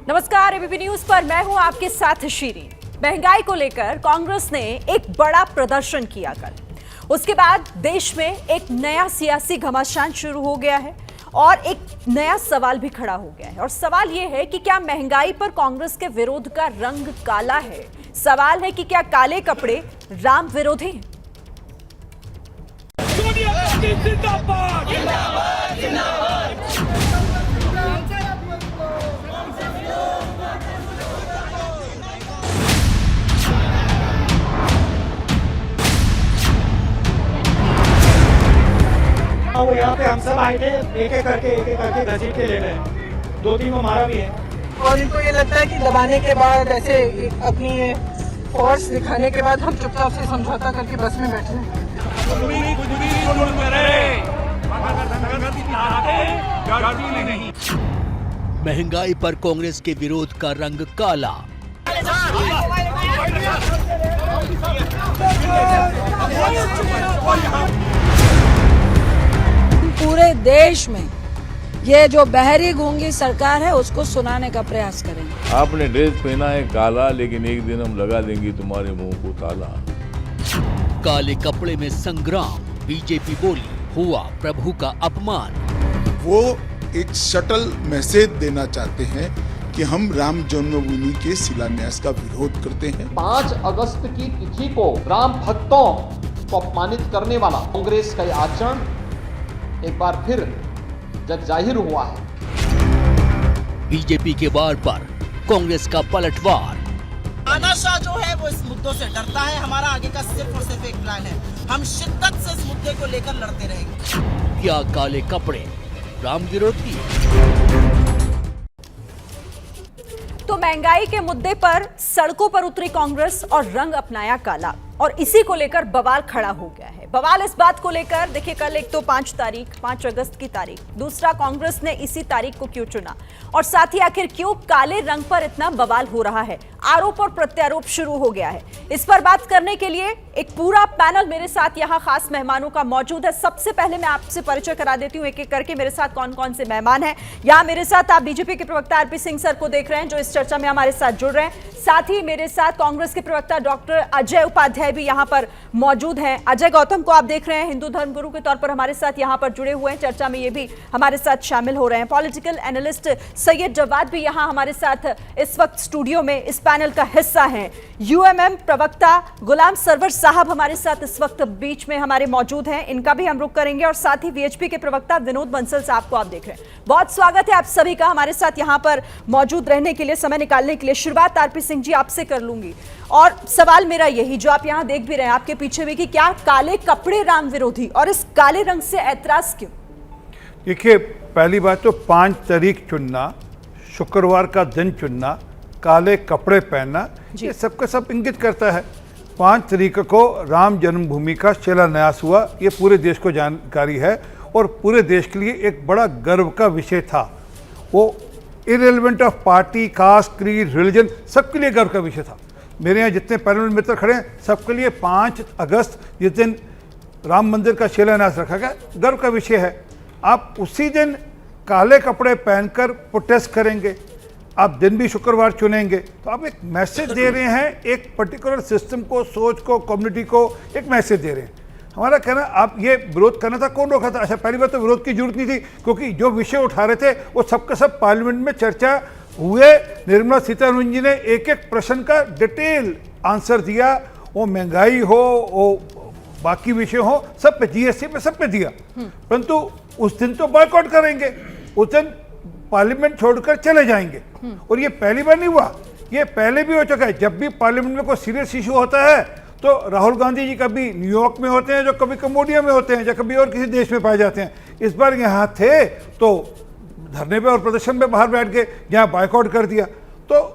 नमस्कार, ABP news पर मैं हूं आपके साथ शीरीन। महंगाई को लेकर कांग्रेस ने एक बड़ा प्रदर्शन किया कल। उसके बाद देश में एक नया सियासी घमासान शुरू हो गया है और एक नया सवाल भी खड़ा हो गया है। और सवाल यह है कि क्या महंगाई पर कांग्रेस के विरोध का रंग काला है? सवाल है कि क्या काले कपड़े राम विरोधी हैं? वो यहाँ पे हम सब आए थे, एक एक करके घसीट के ले गए। 2-3 को मारा भी है। और इनको ये लगता है कि दबाने के बाद, ऐसे अपनी फोर्स दिखाने के बाद हम चुपचाप से समझौता करके बस में बैठे हैं। महंगाई पर कांग्रेस के विरोध का रंग काला। पूरे देश में ये जो बहरी गूंगी सरकार है उसको सुनाने का प्रयास करेंगे। आपने ड्रेस पहना है काला, लेकिन एक दिन हम लगा देंगे तुम्हारे मुंह को ताला। काले कपड़े में संग्राम, बीजेपी बोली हुआ प्रभु का अपमान। वो एक शटल मैसेज देना चाहते हैं कि हम राम जन्मभूमि के शिलान्यास का विरोध करते हैं। 5 अगस्त की तिथि को राम भक्तों को अपमानित करने वाला कांग्रेस का आचरण एक बार फिर जग जाहिर हुआ है। बीजेपी के वार पर कांग्रेस का पलटवार। तानाशाह जो है वो इस मुद्दों से डरता है। हमारा आगे का सिर्फ और सिर्फ एक प्लान है, हम शिद्दत से इस मुद्दे को लेकर लड़ते रहेंगे। क्या काले कपड़े राम विरोधी? तो महंगाई के मुद्दे पर सड़कों पर उतरी कांग्रेस और रंग अपनाया काला, और इसी को लेकर बवाल खड़ा हो गया है। बवाल इस बात को लेकर, देखिए कल एक तो 5 अगस्त की तारीख, दूसरा कांग्रेस ने इसी तारीख को क्यों चुना, और साथ ही आखिर क्यों काले रंग पर इतना बवाल हो रहा है, आरोप और प्रत्यारोप शुरू हो गया है। इस पर बात करने के लिए एक पूरा पैनल मेरे साथ यहाँ खास मेहमानों का मौजूद है। सबसे पहले मैं आपसे परिचय करा देती हूँ एक एक करके मेरे साथ कौन कौन से मेहमान हैं। यहाँ मेरे साथ आप बीजेपी के प्रवक्ता आरपी सिंह सर को देख रहे हैं जो इस चर्चा में हमारे साथ जुड़ रहे हैं। साथ ही मेरे साथ कांग्रेस के प्रवक्ता डॉक्टर अजय उपाध्याय भी यहाँ पर मौजूद हैं। अजय गौतम को आप देख रहे हैं हिंदू धर्मगुरु के तौर पर हमारे साथ यहाँ पर जुड़े हुए हैं, चर्चा में ये भी हमारे साथ शामिल हो रहे हैं। पॉलिटिकल एनालिस्ट सैयद जवाद भी यहाँ हमारे साथ इस वक्त स्टूडियो में इस पैनल का हिस्सा हैं। यूएमएम प्रवक्ता गुलाम सरवर साहब हमारे साथ इस वक्त बीच में हमारे मौजूद हैं, इनका भी हम रुख करेंगे। और साथ ही वीएचपी के प्रवक्ता विनोद बंसल साहब को आप देख रहे हैं। बहुत स्वागत है आप सभी का हमारे साथ यहाँ पर मौजूद रहने के लिए, समय निकालने के लिए। शुरुआत आरपी सिंह जी आपसे कर लूंगी, और सवाल मेरा यही जो आप यहाँ देख भी रहे हैं आपके पीछे भी, कि क्या काले कपड़े राम विरोधी, और इस काले रंग से ऐतराज क्यों? देखिए, पहली बात तो 5 तारीख चुनना, शुक्रवार का दिन चुनना, काले कपड़े पहनना, ये सबका सब इंगित करता है 5 तारीख को राम जन्मभूमि का शिलान्यास हुआ। ये पूरे देश को जानकारी है और पूरे देश के लिए एक बड़ा गर्व का विषय था। वो irrelevant of party, caste, creed, religion, सबके लिए गर्व का विषय था। मेरे यहाँ जितने पैनल मित्र खड़े हैं सबके लिए 5 अगस्त जिस दिन राम मंदिर का शिलान्यास रखा गया, गर्व का विषय है। आप उसी दिन काले कपड़े पहनकर प्रोटेस्ट करेंगे, आप दिन भी शुक्रवार चुनेंगे, तो आप एक मैसेज दे रहे हैं, एक पर्टिकुलर सिस्टम को, सोच को, कम्युनिटी को एक मैसेज दे रहे हैं। हमारा कहना, आप ये विरोध करना था, कौन रोका था? अच्छा, पहली बात तो विरोध की जरूरत नहीं थी, क्योंकि जो विषय उठा रहे थे वो सबका सब पार्लियामेंट में चर्चा हुए। निर्मला सीतारमण जी ने एक एक प्रश्न का डिटेल आंसर दिया, वो महंगाई हो, वो बाकी विषय हो, सब पे, जीएसटी पे, सब पे दिया। परंतु उस दिन तो बॉयकॉट करेंगे, उस दिन पार्लियामेंट छोड़कर चले जाएंगे। और ये पहली बार नहीं हुआ, ये पहले भी हो चुका है। जब भी पार्लियामेंट में कोई सीरियस इशू होता है तो राहुल गांधी जी कभी न्यूयॉर्क में होते हैं, जो कभी कम्बोडिया में होते हैं, या कभी और किसी देश में पाए जाते हैं। इस बार यहाँ थे तो धरने पे और प्रदर्शन में बाहर बैठ गए, यहाँ बायकॉट कर दिया। तो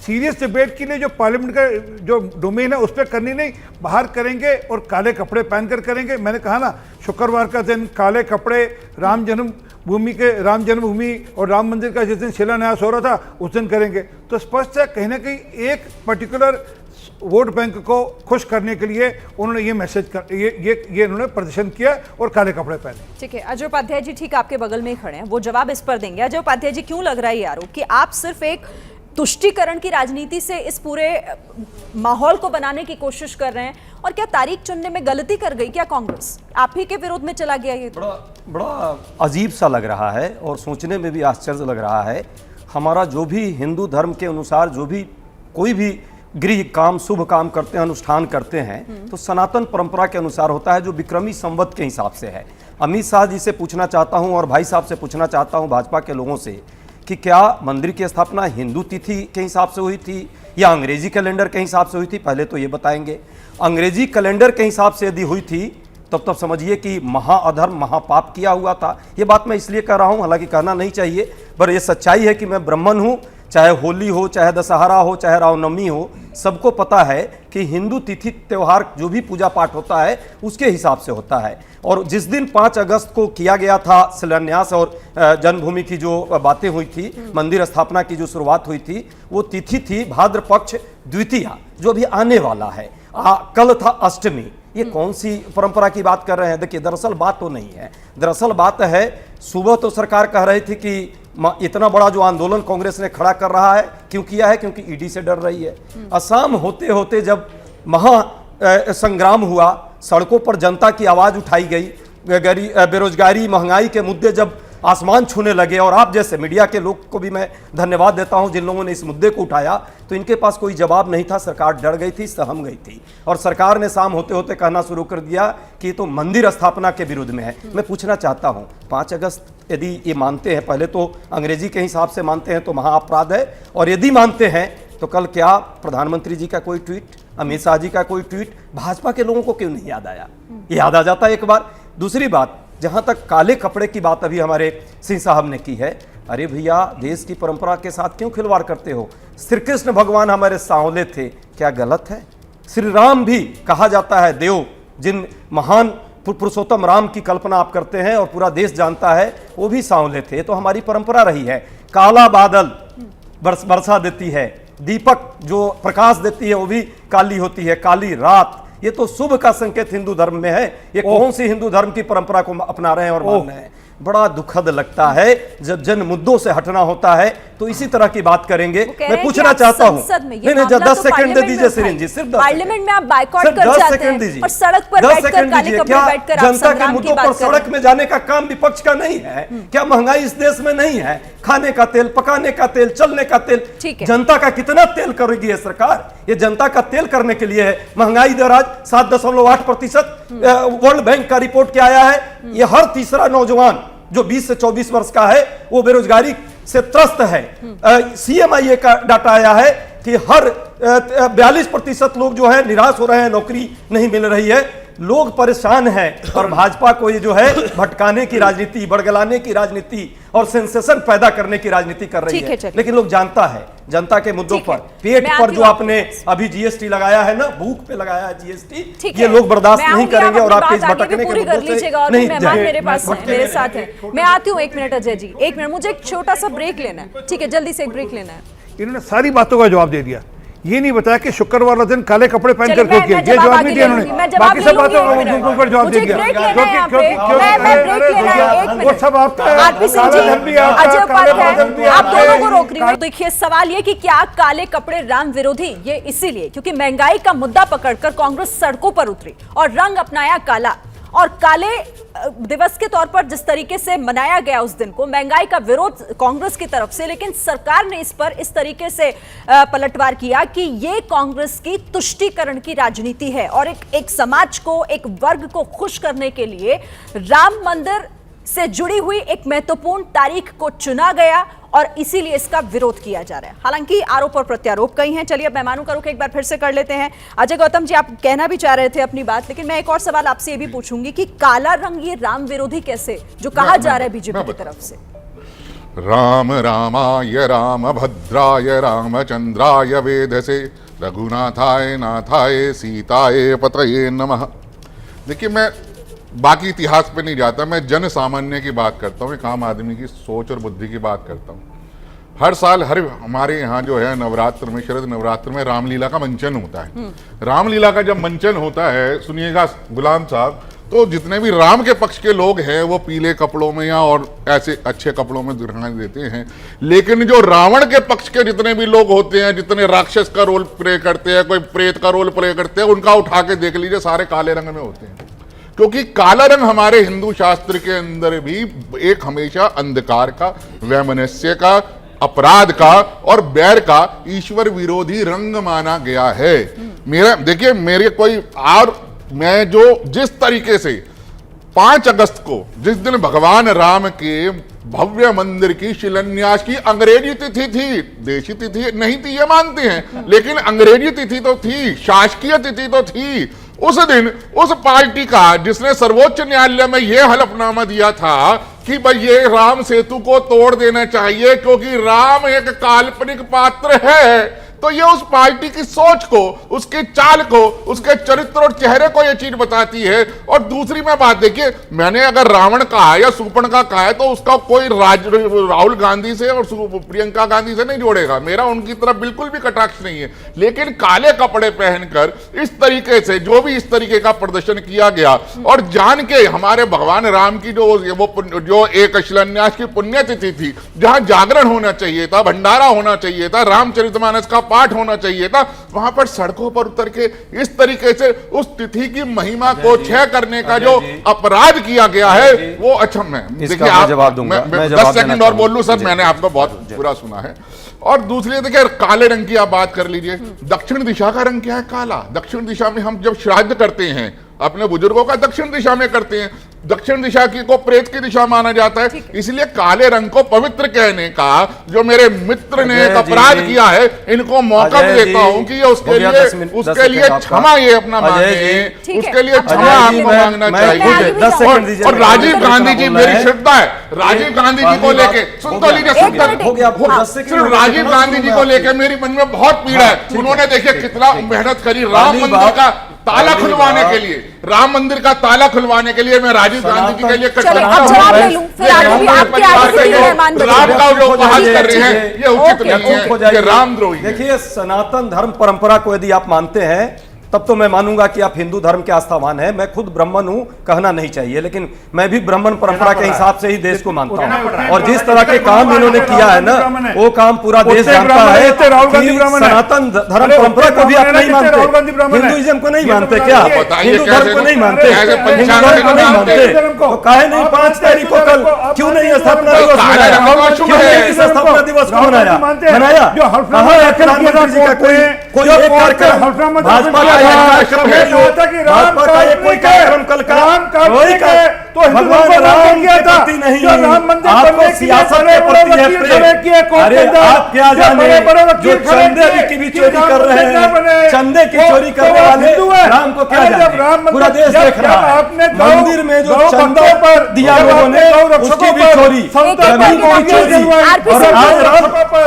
सीरियस डिबेट के लिए जो पार्लियामेंट का जो डोमेन है उस पर करनी नहीं, बाहर करेंगे और काले कपड़े पहनकर करेंगे। मैंने कहा ना, शुक्रवार का दिन काले कपड़े, राम जन्मभूमि और राम मंदिर का जिस दिन शिलान्यास हो रहा था उस दिन करेंगे। तो स्पष्ट है कहीं ना कहीं एक पर्टिकुलर वोट बैंक को खुश करने के लिए उन्होंने ये मैसेज कर ये उन्होंने प्रदर्शन किया और काले कपड़े पहने। ठीक है, अजय उपाध्याय जी ठीक आपके बगल में ही खड़े हैं, वो जवाब इस पर देंगे। अजय उपाध्याय जी, क्यों लग रहा है ये आरोप कि आप सिर्फ एक तुष्टीकरण की राजनीति से इस पूरे माहौल को बनाने की कोशिश कर रहे हैं, और क्या तारीख चुनने में गलती कर गई क्या कांग्रेस? आप ही के विरोध में चला गया ये? बड़ा अजीब सा लग रहा है और सोचने में भी आश्चर्य लग रहा है। हमारा जो भी हिंदू धर्म के अनुसार जो भी कोई भी गृह काम शुभ काम करते हैं, अनुष्ठान करते हैं, तो सनातन परंपरा के अनुसार होता है, जो विक्रमी संवत के हिसाब से है। अमित शाह जी से पूछना चाहता हूं और भाई साहब से पूछना चाहता हूं, भाजपा के लोगों से, कि क्या मंदिर की स्थापना हिंदू तिथि के हिसाब से हुई थी या अंग्रेजी कैलेंडर के हिसाब से हुई थी? पहले तो ये बताएंगे। अंग्रेजी कैलेंडर के हिसाब से यदि हुई थी तब समझिए कि महाअधर्म महापाप किया हुआ था। ये बात मैं इसलिए कह रहा हूँ, हालांकि कहना नहीं चाहिए, पर यह सच्चाई है कि मैं ब्राह्मण हूँ। चाहे होली हो, चाहे दशहरा हो, चाहे रामनवमी हो, सबको पता है कि हिंदू तिथि त्यौहार जो भी पूजा पाठ होता है उसके हिसाब से होता है। और जिस दिन 5 अगस्त को किया गया था शिलान्यास और जन्मभूमि की जो बातें हुई थी, मंदिर स्थापना की जो शुरुआत हुई थी, वो तिथि थी भाद्र पक्ष द्वितीया, जो भी आने वाला है। कल था अष्टमी। ये कौन सी परंपरा की बात कर रहे हैं? देखिए, दरअसल बात तो नहीं है। दरअसल बात है, सुबह तो सरकार कह रही थी कि इतना बड़ा जो आंदोलन कांग्रेस ने खड़ा कर रहा है, क्यों किया है? क्योंकि ईडी से डर रही है। असम होते होते जब महा संग्राम हुआ, सड़कों पर जनता की आवाज उठाई गई, बेरोजगारी महंगाई के मुद्दे जब आसमान छूने लगे, और आप जैसे मीडिया के लोग को भी मैं धन्यवाद देता हूं जिन लोगों ने इस मुद्दे को उठाया, तो इनके पास कोई जवाब नहीं था। सरकार डर गई थी, सहम गई थी, और सरकार ने शाम होते होते कहना शुरू कर दिया कि तो मंदिर स्थापना के विरुद्ध में है। मैं पूछना चाहता हूं, 5 अगस्त यदि ये मानते हैं, पहले तो अंग्रेजी के हिसाब से मानते हैं तो महाअपराध है, और यदि मानते हैं तो कल क्या प्रधानमंत्री जी का कोई ट्वीट, अमित शाह जी का कोई ट्वीट भाजपा के लोगों को क्यों नहीं याद आया? याद आ जाता एक बार। दूसरी बात, जहां तक काले कपड़े की बात अभी हमारे सिंह साहब ने की है, अरे भैया, देश की परंपरा के साथ क्यों खिलवाड़ करते हो? श्री कृष्ण भगवान हमारे सांवले थे, क्या गलत है? श्री राम भी कहा जाता है देव, जिन महान पुरुषोत्तम राम की कल्पना आप करते हैं और पूरा देश जानता है, वो भी सांवले थे। तो हमारी परंपरा रही है। काला बादल वर्षा देती है, दीपक जो प्रकाश देती है वो भी काली होती है, काली रात, ये तो शुभ का संकेत हिंदू धर्म में है। ये कौन सी हिंदू धर्म की परंपरा को अपना रहे हैं और मान रहे हैं? बड़ा दुखद लगता है जब जन मुद्दों से हटना होता है तो इसी तरह की बात करेंगे। मैं पूछना चाहता हूँ, नहीं 10 सेकंड दे दीजिए सिरिन जी, सिर्फ पार्लियामेंट में आप बाइकॉट कर जाते हैं और सड़क पर बैठकर काले कपड़े बैठकर आप जनता के संग्राम की मुद्दों बात पर कर रहे हैं। सड़क में जाने का काम विपक्ष का नहीं है क्या? महंगाई इस देश में नहीं है? खाने का तेल, पकाने का तेल, चलने का तेल, जनता का कितना तेल करेगी ये सरकार? ये जनता का तेल करने के लिए है। महंगाई दर आज 7.8%। वर्ल्ड बैंक का रिपोर्ट क्या आया है? ये हर तीसरा नौजवान जो 20 से 24 वर्ष का है वो बेरोजगारी से त्रस्त है। CMIA का डाटा आया है कि हर 42% लोग जो है निराश हो रहे हैं, नौकरी नहीं मिल रही है, लोग परेशान हैं। और भाजपा को ये जो है भटकाने की राजनीति, बड़गलाने की राजनीति और सेंसेशन पैदा करने की राजनीति कर रही है। लेकिन लोग जानता है जनता के मुद्दों पर, पेट पर जो आपने अभी GST लगाया है ना, भूख पे लगाया है GST, ये लोग बर्दाश्त नहीं करेंगे और आपके इस भटकने के मुद्दों से नहीं मेहमान मेरे पास है, मेरे साथ है। मैं आती हूँ 1 मिनट अजय जी, 1 मिनट, मुझे एक छोटा सा ब्रेक लेना है। ठीक है, जल्दी से एक ब्रेक लेना है। इन्होंने सारी बातों का जवाब दे दिया, ये नहीं बताया कि शुक्रवार वाला दिन काले कपड़े पहन कर क्यों किया। ये जवाब नहीं दिया उन्होंने, बाकी सब बातों का जवाब दे दिया। वो सब आपका अजय उपाध्याय, आप दोनों को रोक रही हूँ। देखिए, सवाल ये कि क्या काले कपड़े राम विरोधी? ये इसीलिए क्योंकि महंगाई का मुद्दा पकड़कर कांग्रेस सड़कों पर उतरी और रंग अपनाया काला। और काले दिवस के तौर पर जिस तरीके से मनाया गया उस दिन को, महंगाई का विरोध कांग्रेस की तरफ से, लेकिन सरकार ने इस पर इस तरीके से पलटवार किया कि ये कांग्रेस की तुष्टीकरण की राजनीति है और एक समाज को, एक वर्ग को खुश करने के लिए राम मंदिर से जुड़ी हुई एक महत्वपूर्ण तारीख को चुना गया और इसीलिए इसका विरोध किया जा रहा है। हालांकि आरोप और प्रत्यारोप कई हैं। चलिए, अब मेहमानों का रुख एक बार फिर से कर लेते हैं। अजय गौतम जी, आप कहना भी चाह रहे थे अपनी बात, लेकिन मैं एक और सवाल आपसे ये भी पूछूंगी कि काला रंग ये राम विरोधी कैसे, जो कहा जा रहा है बीजेपी की तरफ से? राम रामाय रामभद्राय रामचंद्राय वेधसे रघुनाथाय नाथाय सीताय पतये नमः। देखिए, मैं बाकी इतिहास पे नहीं जाता, मैं जन सामान्य की बात करता हूँ, एक आम आदमी की सोच और बुद्धि की बात करता हूँ। हर साल हमारे यहाँ जो है नवरात्र में, शरद नवरात्र में रामलीला का मंचन होता है। रामलीला का जब मंचन होता है, सुनिएगा गुलाम साहब, तो जितने भी राम के पक्ष के लोग हैं वो पीले कपड़ों में या और ऐसे अच्छे कपड़ों में दिखाई देते हैं, लेकिन जो रावण के पक्ष के जितने भी लोग होते हैं, जितने राक्षस का रोल प्ले करते हैं, कोई प्रेत का रोल प्ले करते हैं, उनका उठा के देख लीजिए, सारे काले रंग में होते हैं। क्योंकि काला रंग हमारे हिंदू शास्त्र के अंदर भी एक हमेशा अंधकार का, वैमनस्य का, अपराध का और बैर का ईश्वर विरोधी रंग माना गया है। मेरा देखिए, मेरे कोई और मैं जो जिस तरीके से 5 अगस्त को, जिस दिन भगवान राम के भव्य मंदिर की शिलान्यास की अंग्रेजी तिथि थी, देशी तिथि नहीं थी ये मानते हैं, लेकिन अंग्रेजी तिथि तो थी, शासकीय तिथि तो थी। उस दिन उस पार्टी का जिसने सर्वोच्च न्यायालय में यह हलफनामा दिया था कि भाई ये राम सेतु को तोड़ देना चाहिए क्योंकि राम एक काल्पनिक पात्र है, तो ये उस पार्टी की सोच को, उसके चाल को, उसके चरित्र और चेहरे को ये चीज बताती है। और दूसरी में बात देखिए, मैंने अगर रावण कहा या सुपर्णखा कहा है तो उसका कोई राहुल गांधी से और प्रियंका गांधी से नहीं जोड़ेगा, मेरा उनकी तरफ बिल्कुल भी कटाक्ष नहीं है। लेकिन काले कपड़े पहनकर इस तरीके से जो भी इस तरीके का प्रदर्शन किया गया और जान के हमारे भगवान राम की जो एक शिलान्यास की पुण्यतिथि थी, जहां जागरण होना चाहिए था, भंडारा होना चाहिए था, रामचरितमानस का पाठ होना चाहिए था, वहां पर सड़कों पर उतर के इस तरीके से उस तिथि की महिमा को क्षय करने का जो अपराध किया गया है वो, अच्छा मैं देखिए आप, जवाब दूंगा, मैं 10 सेकंड और बोल लूं सर, मैंने आपको बहुत पूरा सुना है। और दूसरी देखिए, काले रंग की आप बात कर लीजिए, दक्षिण दिशा का रंग क्या है? काला। दक्षिण दिशा में हम जब श्राद्ध करते हैं अपने बुजुर्गों का, दक्षिण दिशा में करते हैं, दक्षिण दिशा की को प्रेत की दिशा माना जाता है, इसलिए काले रंग को पवित्र कहने का जो मेरे मित्र ने एक अपराध किया है, इनको मौका देता हूं कि ये उसके लिए क्षमा ये अपना मांगे, उसके लिए क्षमा आपको मांगना चाहिए। और राजीव गांधी जी, मेरी श्रद्धा है राजीव गांधी जी को लेके, सुन तो लीजिए, सिर्फ राजीव गांधी जी को लेके मेरी मन में बहुत पीड़ा है। उन्होंने देखिए कितना मेहनत करी राम मंदिर का ताला खुलवाने के लिए, राम मंदिर का ताला खुलवाने के लिए। मैं राजीव गांधी जी के लिए राम का जो उपहास कर रहे हैं ये उचित नहीं है, ये रामद्रोही। देखिए, सनातन धर्म परंपरा को यदि आप मानते हैं तब तो मैं मानूंगा कि आप हिंदू धर्म के आस्थावान हैं। मैं खुद ब्राह्मण हूं, कहना नहीं चाहिए, लेकिन मैं भी ब्राह्मण परंपरा के हिसाब से ही देश को मानता हूं। और जिस तरह के काम इन्होंने किया है ना, वो काम पूरा देश जानता है कि सनातन धर्म परंपरा को भी आप नहीं मानते, हिंदुइज्म को नहीं मानते, क्या हिंदू धर्म को नहीं मानते, हिंदू धर्म को नहीं मानते, तो काहे नहीं 5 तारीख को कल क्यों नहीं स्थापना दिवस मनाया? क्यों नहीं स्थापना दिवस को मनाया? कहाँ है प्रधानमंत्री जी का कोई एक कार्यक्रम? भाजपा भाजपा का ये कोई कार्यक्रम कल का तो भगवान राम के प्रति नहीं, आपको सियासत के प्रति है प्रेम। अरे आप क्या जाने, जो चंदे की भी चोरी कर रहे हैं, चंदे की चोरी करने वाले राम को क्या जाने, पूरा देश देख रहा है। मंदिर में जो चंदा पर दिया लोगों ने, उसकी भी चोरी, कभी कोई चोरी। और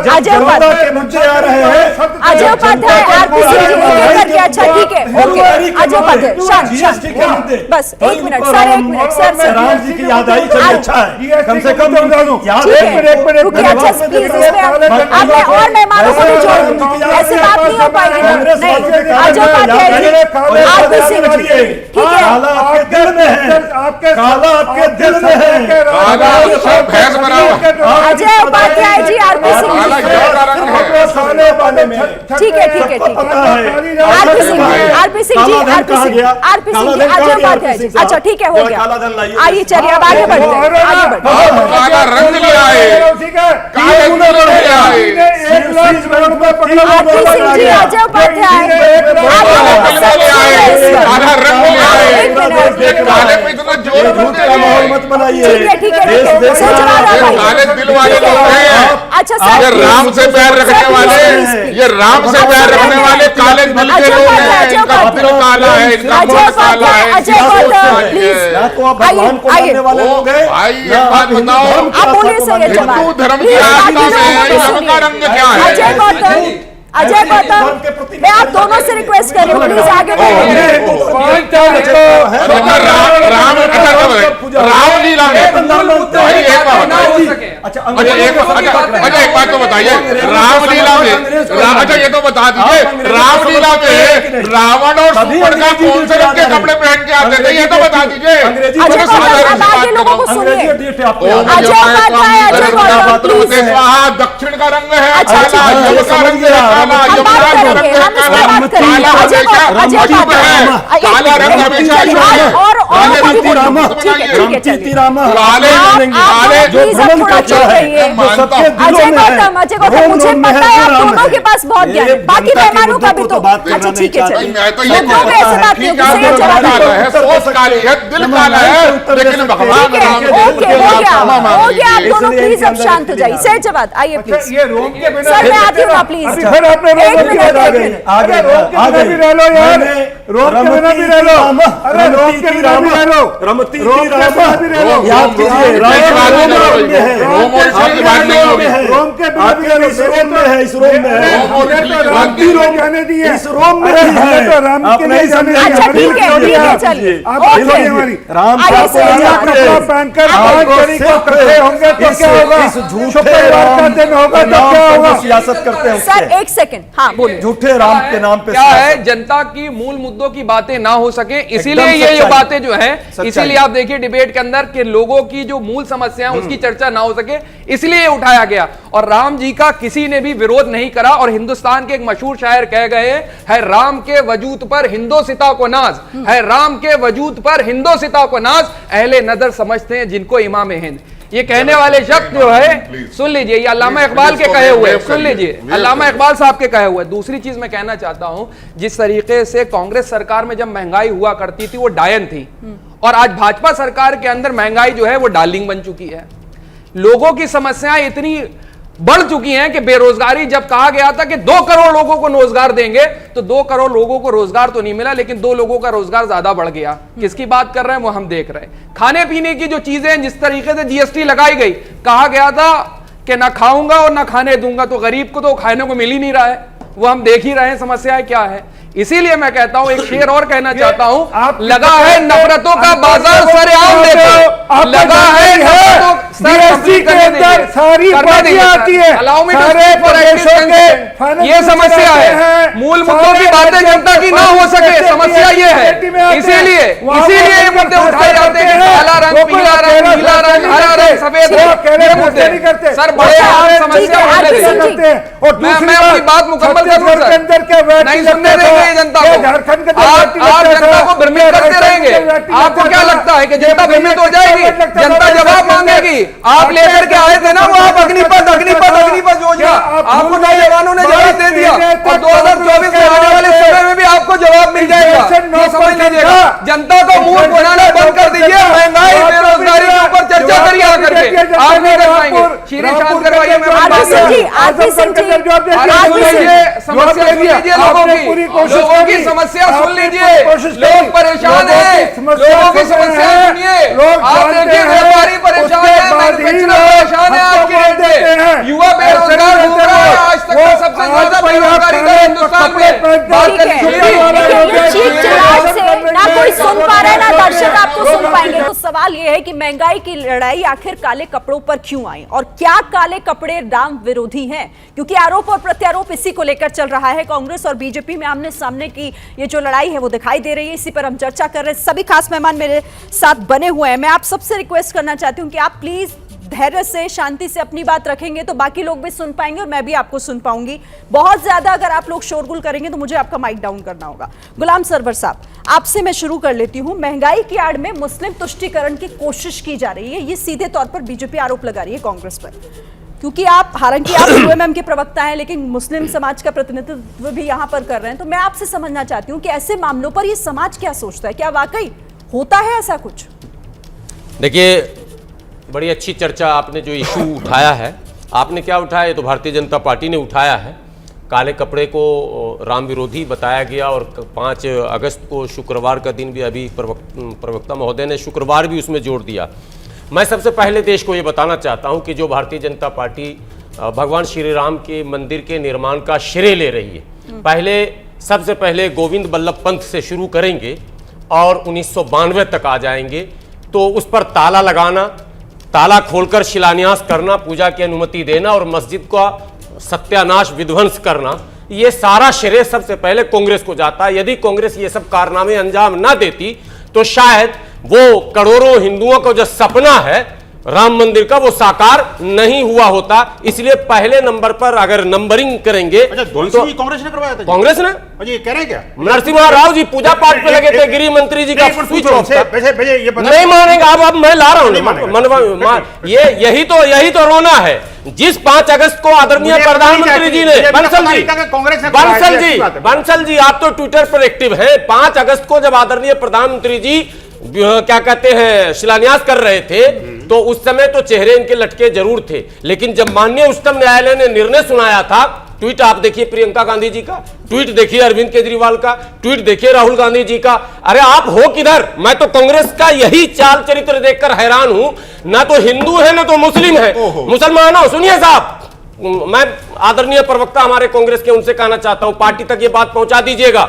आज राम के मुद्दे आ रहे हैं, बस एक मिनट सर, राम जी की याद आई, चलिए अच्छा है, कम से कम याद। एक मिनट और मेहमानों को भी जोड़, ऐसी बात नहीं हो पाएगी। अजय उपाध्याय जी, आरपी सिंह जी, ठीक है, काला आपके दिल में है, काला आपके दिल में है, अजय उपाध्याय जी, आरपी सिंह जी, ठीक है, आरपी सिंह जी, अजय उपाध्याय जी, अच्छा ठीक है, हो गया। आइए चलिए अब आगे बढ़ते हैं, आगे बढ़ते हैं। काला रंग ले आए, काले रंग ले आए, आरपी सिंह जी, अजय उपाध्याय, काला रंग ले आए, काले पे इतना जोर मत बनाइए, ठीक है, काले दिल वाले लोग हैं। अच्छा सर, ये राम से प्यार रखने वाले, ये राम से प्यार रखने वाले काले दिल के लोग हैं, इनका दिल काला है, इनका मन काला है। तो आप भगवान को मानने वाले लोग हैं। भाई एक बात बताओ, आप बोलिए सर, हिंदू धर्म की आस्था में रंग का रंग क्या है? अजय गौतम, अजय गौतम, मैं आप दोनों से रिक्वेस्ट कर रही हूँ, प्लीज आगे रामलीला में एक बात तो बताइए, रामलीला में अच्छा ये तो बता दीजिए, रामलीला में रावण और सुपर्णखा कौन से रंग के कपड़े पहन के आते थे, ये तो बता दीजिए। दक्षिण का रंग है काला रंग हमेशा मुझे पता है आप दोनों के पास बहुत ज्ञान है, बाकी मेहमानों का भी तो अच्छा ठीक है चलिए, सोच काली है, दिल काला है, लेकिन भगवान हो गया आप दोनों प्लीज अब शांत हो जाइए। सहजवाद आइए प्लीज, ये रोम के बिना सर मैं आती हूँ ना प्लीज, फिर आपने रोम के बिना भी रह लो यार, रोम के बिना भी रह लो, अरे रोम के बिना भी रह लो, रमती रोम के बिना भी रह लो, याद कीजिए रोम के बिना भी रह लो, इस रोम में है, इस रोम में है, राम की रोम जाने दी है, इस रोम में है, तो राम के नहीं जाने अच्छा ठीक है चलिए, राम कपड़ा पहनकर खड़े होंगे तो क्या होगा, शुक्रवार का दिन होगा तो क्या होगा, सियासत करते हैं सर एक सेकंड, हाँ बोलिए। झूठे राम के नाम पे क्या है, जनता की मूल मुद्दों की बातें ना हो सके, इसीलिए ये बातें जो है, इसीलिए आप देखिए डिबेट के अंदर कि लोगों की जो मूल समस्या है उसकी चर्चा ना हो सके, इसलिए उठाया गया। और राम जी का किसी ने भी विरोध नहीं करा, और हिंदुस्तान के एक मशहूर शायर कह गए है राम के वजूद पर हिंदोसिता को नाज, है राम के वजूद पर हिंदोसिता को नाज, अहले नजर समझते हैं जिनको इमाम हिंद। ये कहने वाले शख्स जो है, सुन लीजिए, ये अल्लामा इकबाल के कहे हुए, सुन लीजिए, अल्लामा इकबाल साहब के कहे हुए। दूसरी चीज मैं कहना चाहता हूं, जिस तरीके से कांग्रेस सरकार में जब महंगाई हुआ करती थी वो डायन थी, और आज भाजपा सरकार के अंदर महंगाई जो है वो डार्लिंग बन चुकी है। लोगों की समस्याएं इतनी बढ़ चुकी हैं कि बेरोजगारी, जब कहा गया था कि 2 करोड़ लोगों को रोजगार देंगे, तो 2 करोड़ लोगों को रोजगार तो नहीं मिला, लेकिन 2 लोगों का रोजगार ज्यादा बढ़ गया। किसकी बात कर रहे हैं वो हम देख रहे हैं। खाने पीने की जो चीजें, जिस तरीके से जीएसटी लगाई गई, कहा गया था कि ना खाऊंगा और ना खाने दूंगा, तो गरीब को तो खाने को मिल ही नहीं रहा है, वो हम देख ही रहे हैं समस्याएं क्या है। इसीलिए मैं कहता हूं, एक शेर और कहना चाहता हूं, लगा है नफरतों का बाजार सरेआम देखो, लगा है जीएसटी के अंदर सारी बातें आती है, ये समस्या है, मूल मुद्दों की बातें जनता की ना हो सके, समस्या ये है। इसीलिए ये मुद्दे उठाए जाते हैं, काला रंग, पीला रंग, नीला रंग, हरा रंग, सफेद रंग, ये मुद्दे सर बड़े समस्या और मैं अपनी बात मुकम्मल करूं सर, नहीं सुनने देंगे जनता को, आप जनता को भ्रमित करते रहेंगे। आपको क्या लगता है कि जनता भ्रमित हो जाएगी? जनता जवाब मांगेगी। आप लेकर के आए थे ना वो, आप अग्निपथ योजना, आपको नौजवानों ने जवाब दे दिया, और 2024 में आने वाले समय में भी आपको जवाब मिल जाएगा, ये समझ लीजिएगा। जनता को मूर्ख बनाना बंद कर दीजिए, महंगाई बेरोजगारी के ऊपर चर्चा करिए आकर के, आप नहीं कर पाएंगे। शीरे शांत करवाइए, समस्या सुन लीजिए, लोगों की समस्या सुन लीजिए, लोग परेशान हैं, लोगों की समस्या सुनिए। आप देखिए व्यापारी परेशान है, मैन्युफैक्चरर परेशान है आपके रेट से, युवा बेरोजगार घूम रहा है, आज तक का सबसे ज्यादा बेरोजगारी का हिंदुस्तान में बात करनी ना कोई सुन पा रहा है ना दर्शक आपको सुन पाएंगे। तो सवाल यह है कि महंगाई की लड़ाई आखिर काले कपड़ों पर क्यों आई, और क्या काले कपड़े राम विरोधी हैं? क्योंकि आरोप और प्रत्यारोप इसी को लेकर चल रहा है। कांग्रेस और बीजेपी में आमने सामने की ये जो लड़ाई है वो दिखाई दे रही है, इसी पर हम चर्चा कर रहे हैं। सभी खास मेहमान मेरे साथ बने हुए हैं। मैं आप सबसे रिक्वेस्ट करना चाहती हूं कि आप प्लीज धैर्य से, शांति से अपनी बात रखेंगे तो बाकी लोग भी सुन पाएंगे और मैं भी आपको सुन पाऊंगी। बहुत ज्यादा अगर आप लोग शोरगुल करेंगे तो मुझे आपका माइक डाउन करना होगा। गुलाम सरवर साहब, आपसे मैं शुरू कर लेती हूं। महंगाई की आड़ में मुस्लिम तुष्टीकरण की कोशिश की जा रही है, ये सीधे तौर पर बीजेपी आरोप लगा रही है कांग्रेस पर, क्योंकि आप, हालांकि आप यूएमएम के प्रवक्ता हैं, लेकिन मुस्लिम समाज का प्रतिनिधित्व भी यहां पर कर रहे हैं। तो मैं आपसे समझना चाहती हूं कि ऐसे मामलों पर ये समाज क्या सोचता है, क्या वाकई होता है ऐसा कुछ? देखिए, बड़ी अच्छी चर्चा आपने जो इशू उठाया है, आपने क्या उठाया, ये तो भारतीय जनता पार्टी ने उठाया है। काले कपड़े को राम विरोधी बताया गया, और 5 अगस्त को शुक्रवार का दिन भी अभी प्रवक्ता महोदय ने शुक्रवार भी उसमें जोड़ दिया। मैं सबसे पहले देश को ये बताना चाहता हूँ कि जो भारतीय जनता पार्टी भगवान श्री राम के मंदिर के निर्माण का श्रेय ले रही है। पहले सबसे पहले गोविंद बल्लभ पंत से शुरू करेंगे और 1992 तक आ जाएंगे, तो उस पर ताला लगाना, ताला खोलकर शिलान्यास करना, पूजा की अनुमति देना और मस्जिद का सत्यानाश विध्वंस करना, ये सारा श्रेय सबसे पहले कांग्रेस को जाता है। यदि कांग्रेस ये सब कारनामे अंजाम ना देती तो शायद वो करोड़ों हिंदुओं का जो सपना है राम मंदिर का वो साकार नहीं हुआ होता। इसलिए पहले नंबर पर अगर नंबरिंग करेंगे तो कांग्रेस ने करवाया था। कांग्रेस ने ये कह रहे हैं क्या? नरसिम्हा राव जी पूजा पाठ पे लगे थे, गृह मंत्री जी का स्विच ऑफ था। नहीं मानेंगे अब मैं ला रहा हूँ। यही तो रोना है। जिस 5 अगस्त को आदरणीय प्रधानमंत्री जी ने बंसल जी आप तो ट्विटर पर एक्टिव हैं। 5 अगस्त को जब आदरणीय प्रधानमंत्री जी क्या कहते हैं शिलान्यास कर रहे थे तो उस समय तो चेहरे इनके लटके जरूर थे, लेकिन जब माननीय उच्चतम न्यायालय ने निर्णय सुनाया था, ट्वीट आप देखिए प्रियंका गांधी जी का, ट्वीट देखिए अरविंद केजरीवाल का, ट्वीट देखिए राहुल गांधी जी का। अरे आप हो किधर? मैं तो कांग्रेस का यही चाल चरित्र देखकर हैरान हूं। ना तो हिंदू है ना तो मुस्लिम है। मुसलमानों सुनिए साहब, मैं आदरणीय प्रवक्ता हमारे कांग्रेस के उनसे कहना चाहता हूं, पार्टी तक ये बात पहुंचा दीजिएगा।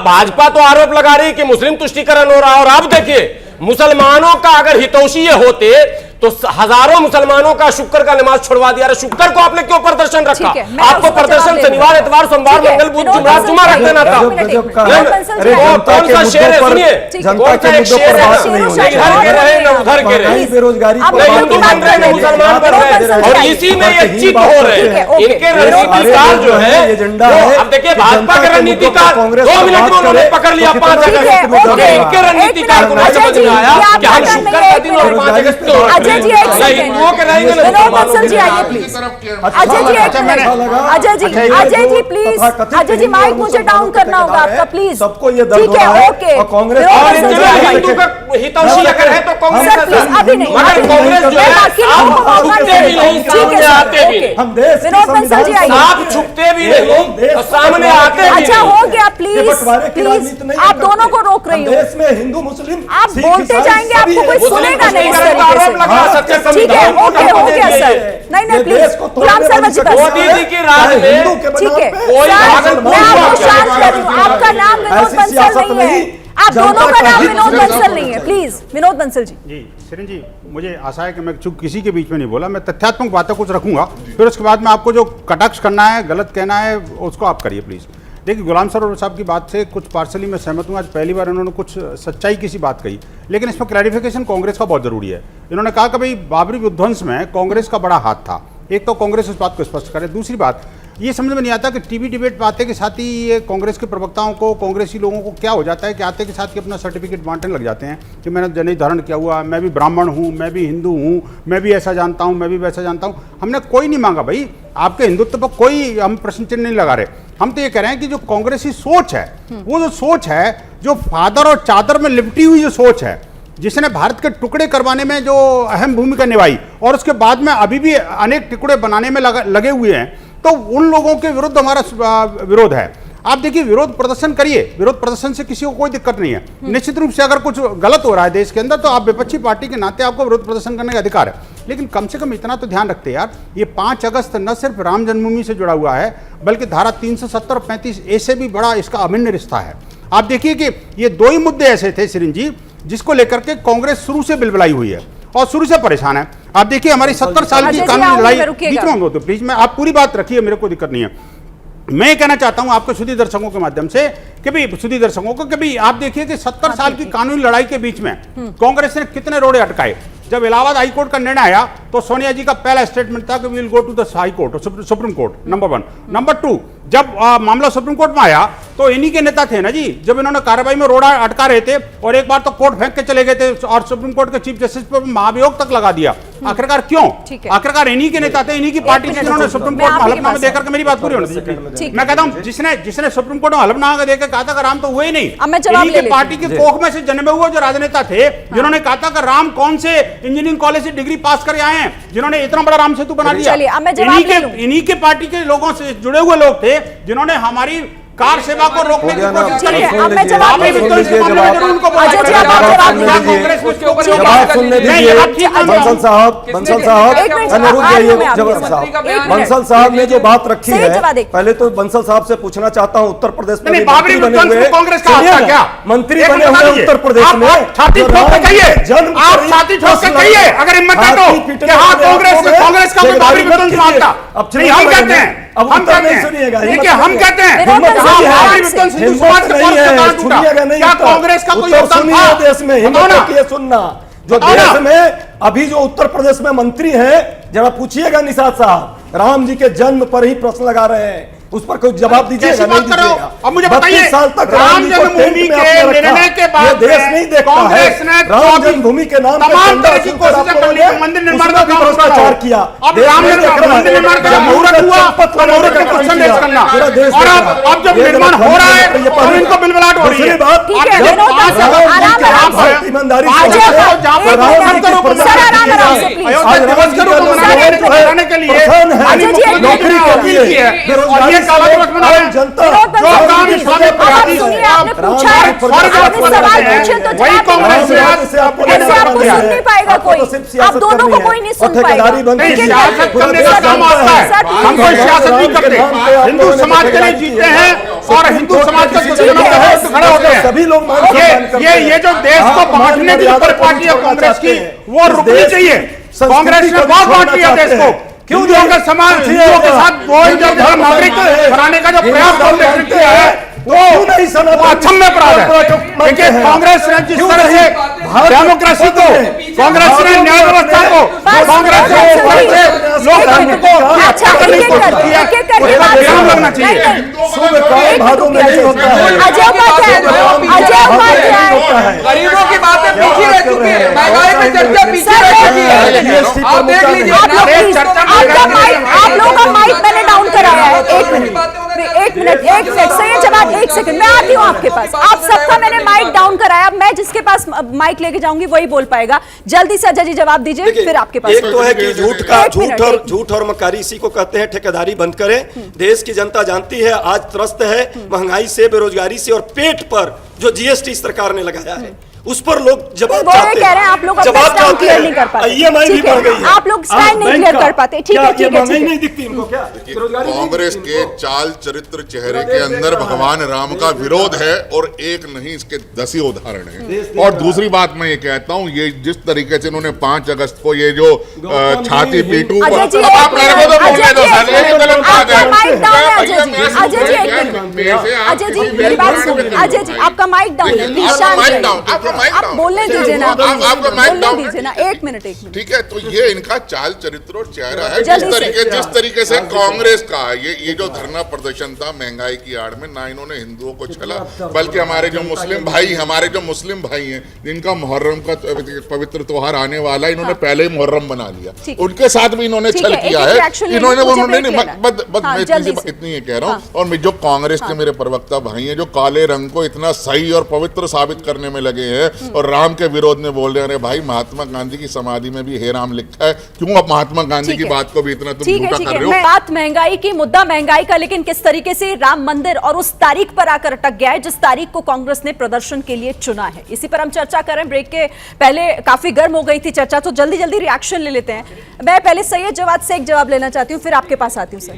भाजपा तो आरोप लगा रही है कि मुस्लिम तुष्टीकरण हो रहा है, और आप देखिए मुसलमानों का अगर हितैषी होते तो हजारों मुसलमानों का शुक्र का नमाज छुड़वा दिया। शुक्र को आपने क्यों प्रदर्शन रखा? आपको प्रदर्शन शनिवार, इतवार, सोमवार, मंगल, बुध, जुमरात, जुमा रख देना था। कौन सा शेर है? सुनिए, कौन सा एक शेर है? इधर के रहे न उधर के रहे, न हिंदू बन रहे न मुसलमान बन रहे, और इसी में ये चिप हो रहे हैं। इनके रणनीतिकार जो है, अब देखिए भाजपा के रणनीतिकार 2 मिनट में उन्होंने पकड़ लिया 5 अगस्त। इनके रणनीतिकार को नहीं समझ में आया कि हम शुक्र का दिन और 5 अगस्त को अजय जी एक सेकंड, विनोद बंसल जी आइए प्लीज। अजय जी एक minute, Ajay ji please, Ajay ji mike मुझे डाउन करना होगा आपका प्लीज। सबको ये दर्द ठीक है, हो रहा है ओके। और कांग्रेस हिंदू का हितैषी अगर है तो कांग्रेस अभी नहीं, मगर कांग्रेस जो है आप छुपते भी नहीं, सामने आते भी नहीं। हम देश विनोद बंसल जी आइए। आप छुपते भी नहीं और सामने आते भी अच्छा नहीं। हो गया प्लीज, आप दोनों को रोक रही हो। देश में हिंदू मुस्लिम आप बोलते जाएंगे, आपको कोई सुनेगा नहीं इस तरीके से। ठीक है, ओके हो गया सर। नहीं please, Ghulam sir Modi ji की राज में ठीक है सर, मैं आपको शांत कर रही हूँ। आपका नाम विनोद बंसल नहीं है, आप दोनों का नाम विनोद बंसल नहीं है। प्लीज विनोद बंसल जी। जी शिरीन जी, मुझे आशा है कि मैं चूंकि किसी के बीच में नहीं बोला, मैं तथ्यात्मक बातें कुछ रखूंगा, फिर उसके बाद में आपको जो कटाक्ष करना है, गलत कहना है, उसको आप करिए प्लीज। देखिए गुलाम सरोवर साहब की बात से कुछ पार्सली मैं सहमत हूँ। आज पहली बार उन्होंने कुछ सच्चाई की सी बात कही, लेकिन इसमें क्लैरिफिकेशन कांग्रेस का बहुत जरूरी है। इन्होंने कहा कि भाई बाबरी विध्वंस में कांग्रेस का बड़ा हाथ था। एक तो कांग्रेस इस बात को स्पष्ट करे। दूसरी बात, ये समझ में नहीं आता कि टीवी डिबेट में आते के साथ ही ये कांग्रेस के प्रवक्ताओं को, कांग्रेसी लोगों को क्या हो जाता है कि आते के साथ ही अपना सर्टिफिकेट बांटने लग जाते हैं कि मैंने जनेऊ धारण किया हुआ, मैं भी ब्राह्मण हूँ, मैं भी हिंदू हूँ, मैं भी ऐसा जानता हूँ, मैं भी वैसा जानता हूँ। हमने कोई नहीं मांगा भाई, आपके हिंदुत्व पर कोई हम प्रश्न चिन्ह नहीं लगा रहे। हम तो ये कह रहे हैं कि जो कांग्रेसी सोच है, वो जो सोच है, जो फादर और चादर में लिपटी हुई जो सोच है, जिसने भारत के टुकड़े करवाने में जो अहम भूमिका निभाई और उसके बाद में अभी भी अनेक टुकड़े बनाने में लगे हुए हैं, तो उन लोगों के विरुद्ध हमारा विरोध है। आप देखिए, विरोध प्रदर्शन करिए, विरोध प्रदर्शन से किसी को कोई दिक्कत नहीं है। निश्चित रूप से अगर कुछ गलत हो रहा है देश के अंदर तो आप विपक्षी पार्टी के नाते आपको विरोध प्रदर्शन करने का अधिकार है, लेकिन कम से कम इतना तो ध्यान रखते यार, ये 5 अगस्त न सिर्फ राम जन्मभूमि से जुड़ा हुआ है, बल्कि धारा 370 और 35 ए से भी बड़ा इसका अभिन्न रिश्ता है। आप देखिए कि ये 2 ही मुद्दे ऐसे थे शिरीन जी, जिसको लेकर के कांग्रेस शुरू से बिलबिलाई हुई है और शुरू से परेशान है। आप देखिए, हमारी 70 साल की कानूनी लड़ाई, बीच में होते प्लीज, मैं आप पूरी बात रखिए, मेरे को दिक्कत नहीं है। मैं कहना चाहता हूं आपके सुधी दर्शकों के माध्यम से कि भाई सुधी दर्शकों को कि भाई आप देखिए कि 70 साल की कानूनी लड़ाई के बीच में कांग्रेस ने कितने रोड़े अटकाए। जब इलाहाबाद हाई कोर्ट का निर्णय आया तो सोनिया जी का पहला स्टेटमेंट था कि we will go to the high court, supreme court, number 1। Number 2, जब मामला सुप्रीम कोर्ट में आया तो इन्हीं के नेता थे ना जी, जब इन्होंने कार्रवाई में रोड़ा अटका रहे थे और एक बार तो कोर्ट फेंक के चले गए थे और सुप्रीम कोर्ट के चीफ जस्टिस पर महाभियोग तक लगा दिया। आखिरकार क्यों? आखिरकार इन्हीं के नेता थे, इन्हीं की पार्टी थे जिन्होंने सुप्रीम कोर्ट में हलफनामा देकर के, मेरी बात पूरी होनी चाहिए। मैं कहता हूं जिसने सुप्रीम कोर्ट में हलफनामा देकर कहा था कि राम तो हुए ही नहीं, इन्हीं के पार्टी के कोख में से जन्मे हुए जो राजनेता थे जिन्होंने कहा था कि राम कौन से इंजीनियरिंग कॉलेज से डिग्री पास कर आए हैं, जिन्होंने इतना बड़ा राम सेतु बना दिया। इन्हीं के पार्टी के लोगों से जुड़े हुए लोग थे जिन्होंने हमारी कार सेवा को रोकने की कोशिश ठीक है, करिए। अब मैं जवाब आपने दे विध्वंस के मामले में जरूर उनको बुलाया अजय जी, करें। आप जवाब क्या दीजिए। कांग्रेस उसके ऊपर जवाब सुनने दीजिए। बंसल साहब एक मिनट, अनुरुद्ध आ रही हूं जाइए मैं आपके जबर पास। साहब। एक मिनट। बंसल साहब ने जो बात रखी सही है, जवाब एक। पहले तो बंसल साहब से पूछना चाहता हूं, उत्तर प्रदेश में नहीं, भी बाबरी मंत्री बने विध्वंस हुए, को कांग्रेस का सुनिए हाथ था ना, क्या? मंत्री एक बने मिनट हुए बताइए। उत्तर प्रदेश आप में, छाती जो ठोक के राम कहिए, के जन्म आप पर ही छाती ठोक के 10 कहिए, लाख अगर हिम्मत है तो, हाथी पीटने कि हाँ, वाले कांग्रेस आपको है, कांग्रेस का कोई बाबरी विध्वंस मानता। अब नहीं, हम चलिए, कहते हैं, अब हम उत्तर कहते नहीं हैं, सुनिएगा, देखिए, हिम्मत हम कहते हैं, हिम्मत हाँ, नहीं है, बाबरी विध्वंस हिंदू समाज के नहीं पक्ष से है, कहाँ टूटा? सुनिएगा नहीं क्या उत्तर। कांग्रेस का कोई उत्तर योगदान सुनिए था? देश में, हिम्मत बताओ ना। रखिए सुनना। जो बताओ ना। देश में अभी जो उत्तर प्रदेश में मंत्री हैं, जरा पूछिएगा निषाद साहब, राम जी के जन्म पर ही प्रश्न लगा रहे हैं, उस पर कोई जवाब दीजिएगा कैसी नहीं बात कर रहे हो? दीजिएगा। अब मुझे 32 बताइए, साल तक राम जी को जन्मभूमि टेंट में के आपने रखा। निर्णय के बाद ये देश में नहीं देखता है। कांग्रेस ने राम जन्मभूमि के नाम पे तमाम चंदा तरह की वसूल कर कोशिशें आप कर ली, लोगों ने मंदिर निर्माण उसमें का भी काम भ्रष्टाचार करो। किया। अब देश राम नहीं देख रहा है। मंदिर निर्माण का जब मुहूर्त मुहूर्त हुआ, संपत्ति तो मुहूर्त का का काम संदेश किया। करना। पूरा देश और देख अब रहा है। अब जब ये निर्माण जरा हो रहा है, ये तो इनको बिलबलाहट हो रही दूसरी है। बात, ठीक है, जब विनोद राम साहब, जी आराम के आराम आप से। ईमानदारी अजय से साहब, जब एक राम मिनट, जी की सर, प्रधानमंत्री आराम आराम से, है, प्लीज। आज राम जी का को नौजवान एक जो मिनट। है, बनाने के लिए प्रधान है, अजय जी, एक मिनट। नौकरी के अपील लिए की है। और ये बेरोजगारी काला से दिवस मना रहे आम हैं। जनता विनोद जो बंसल, काम प्लीज। इस्लामी अब आप अपराधी सुनिए, है, आपने राम पूछा है, जी पर आपने जवाब सवाल दे रहे पूछे हैं। तो वही जवाब कांग्रेस दीजिए। से आपको ऐसे आपको नहीं सुन नहीं पाएगा आपको कोई, तो सिर्फ आप सियासत दोनों करनी को है। कोई नहीं और सुन पाएगा। ठेकेदारी बंद नहीं, कीजिए। सियासत पूरा करने देश का काम जानता आता है। सर, हम कोई प्लीज। सियासत नहीं करते, हिंदू समाज के लिए जीतते हैं और हिंदू समाज का दुश्मनों के विरुद्ध खड़े होते हैं। सभी लोग मान सम्मान करते हैं। ये जो देश को आप बांटने की मर्यादा ऊपर को पार्टी है छोड़ना कांग्रेस की, चाहते हैं। वो इस रुकनी देश चाहिए। की संस्कृति कांग्रेस ने को बहुत बांट छोड़ना दिया देश चाहते को। हैं। क्यों हिंदुओं के समाज, हिंदुओं के साथ दो जगह नागरिक बनाने का जो प्रयास कांग्रेस ने किया है, वो अक्षम्य अपराध है। देखिए, कांग्रेस ने जिस तरह से डेमोक्रेसी को, कांग्रेस ने न्याय व्यवस्था को, कांग्रेस ने इस तरह से लोकतंत्र को हत्या करने की कोशिश की है, उसका विराम लगना चाहिए। शुभ काम भादों में नहीं होता है। अजय उपाध्याय, अजय उपाध्याय, गरीबों की बातें पीछे रह चुकी है, महंगाई पे चर्चा पीछे रह चुकी है। आप देख लीजिए, आप लोग प्लीज, आपका माइक, आप लोगों का माइक मैंने डाउन कराया है। एक मिनट, एक सेकंड, सही जवाब, एक सेकंड, मैं आती हूँ आपके पास। आप सबका मैंने माइक डाउन कराया, मैं जिसके पास माइक लेके जाऊंगी वही बोल पाएगा। जल्दी से अजय जी जवाब दीजिए, फिर आपके पास। एक तो है कि एक मिनट, झूठ और मक्कारी, इसी को कहते हैं। ठेकेदारी बंद करें। देश की जनता जानती है आज त्रस्त है महंगाई से, बेरोजगारी से, और पेट पर जो जीएसटी सरकार ने लगाया है उस पर लोग जवाब वो ये चाहते कह रहे हैं आप लोग अपना स्टैंड क्लियर नहीं कर पाते। EMI भी ठीक है, बढ़ गई है। आप लोग स्टैंड नहीं क्लियर कर पाते। ठीक है, ठीक है, ठीक है। नहीं दिखती इनको क्या? कांग्रेस के चाल चरित्र चेहरे के अंदर भगवान राम का विरोध है, और एक नहीं इसके 10 ही उदाहरण हैं। और दूसरी बात मैं ये कहता हूँ, ये जिस तरीके से इन्होंने 5 अगस्त को ये जो छाती पीटू, अजय जी, आप मेरे को तो बोलने दो सर, ये गलत बात है। आपका माइक डाउन है अजय जी, अजय जी एक मिनट, अजय जी मेरी बात सुनिए, अजय जी आपका माइक डाउन है, प्लीज शांत रहिए। आप बोलने दीजिए ना, आपका माइक डाउन दीजिए ना, एक मिनट। ठीक है, तो ये इनका चाल चरित्र और चेहरा है। जल्दी जिस तरीके से कांग्रेस का ये जो धरना प्रदर्शन था महंगाई की आड़ में, ना इन्होंने हिंदुओं को छला, बल्कि हमारे जो मुस्लिम भाई हैं जिनका मुहर्रम का पवित्र त्योहार आने वाला है, इन्होंने पहले ही मुहर्रम बना लिया, उनके साथ भी इन्होंने छल किया है। मैं इतनी ये कह रहा हूँ। और जो कांग्रेस के मेरे प्रवक्ता भाई हैं जो काले रंग को इतना सही और पवित्र साबित करने में लगे हैं और राम के विरोध में बोल रहे हैं, अरे भाई महात्मा गांधी की समाधि में भी हे राम लिखा है, क्यों अब महात्मा गांधी की बात को भी इतना तुम झूठा कर रहे हो? बात महंगाई की, मुद्दा महंगाई का, लेकिन किस तरीके से राम मंदिर और उस तारीख पर आकर अटक गया है जिस तारीख को कांग्रेस ने प्रदर्शन के लिए चुना है। इसी पर हम चर्चा करें। ब्रेक के पहले काफी गर्म हो गई थी चर्चा, तो जल्दी जल्दी रिएक्शन ले लेते हैं। मैं पहले सैयद जवाद से एक जवाब लेना चाहती हूँ, फिर आपके पास आती हूँ। सर,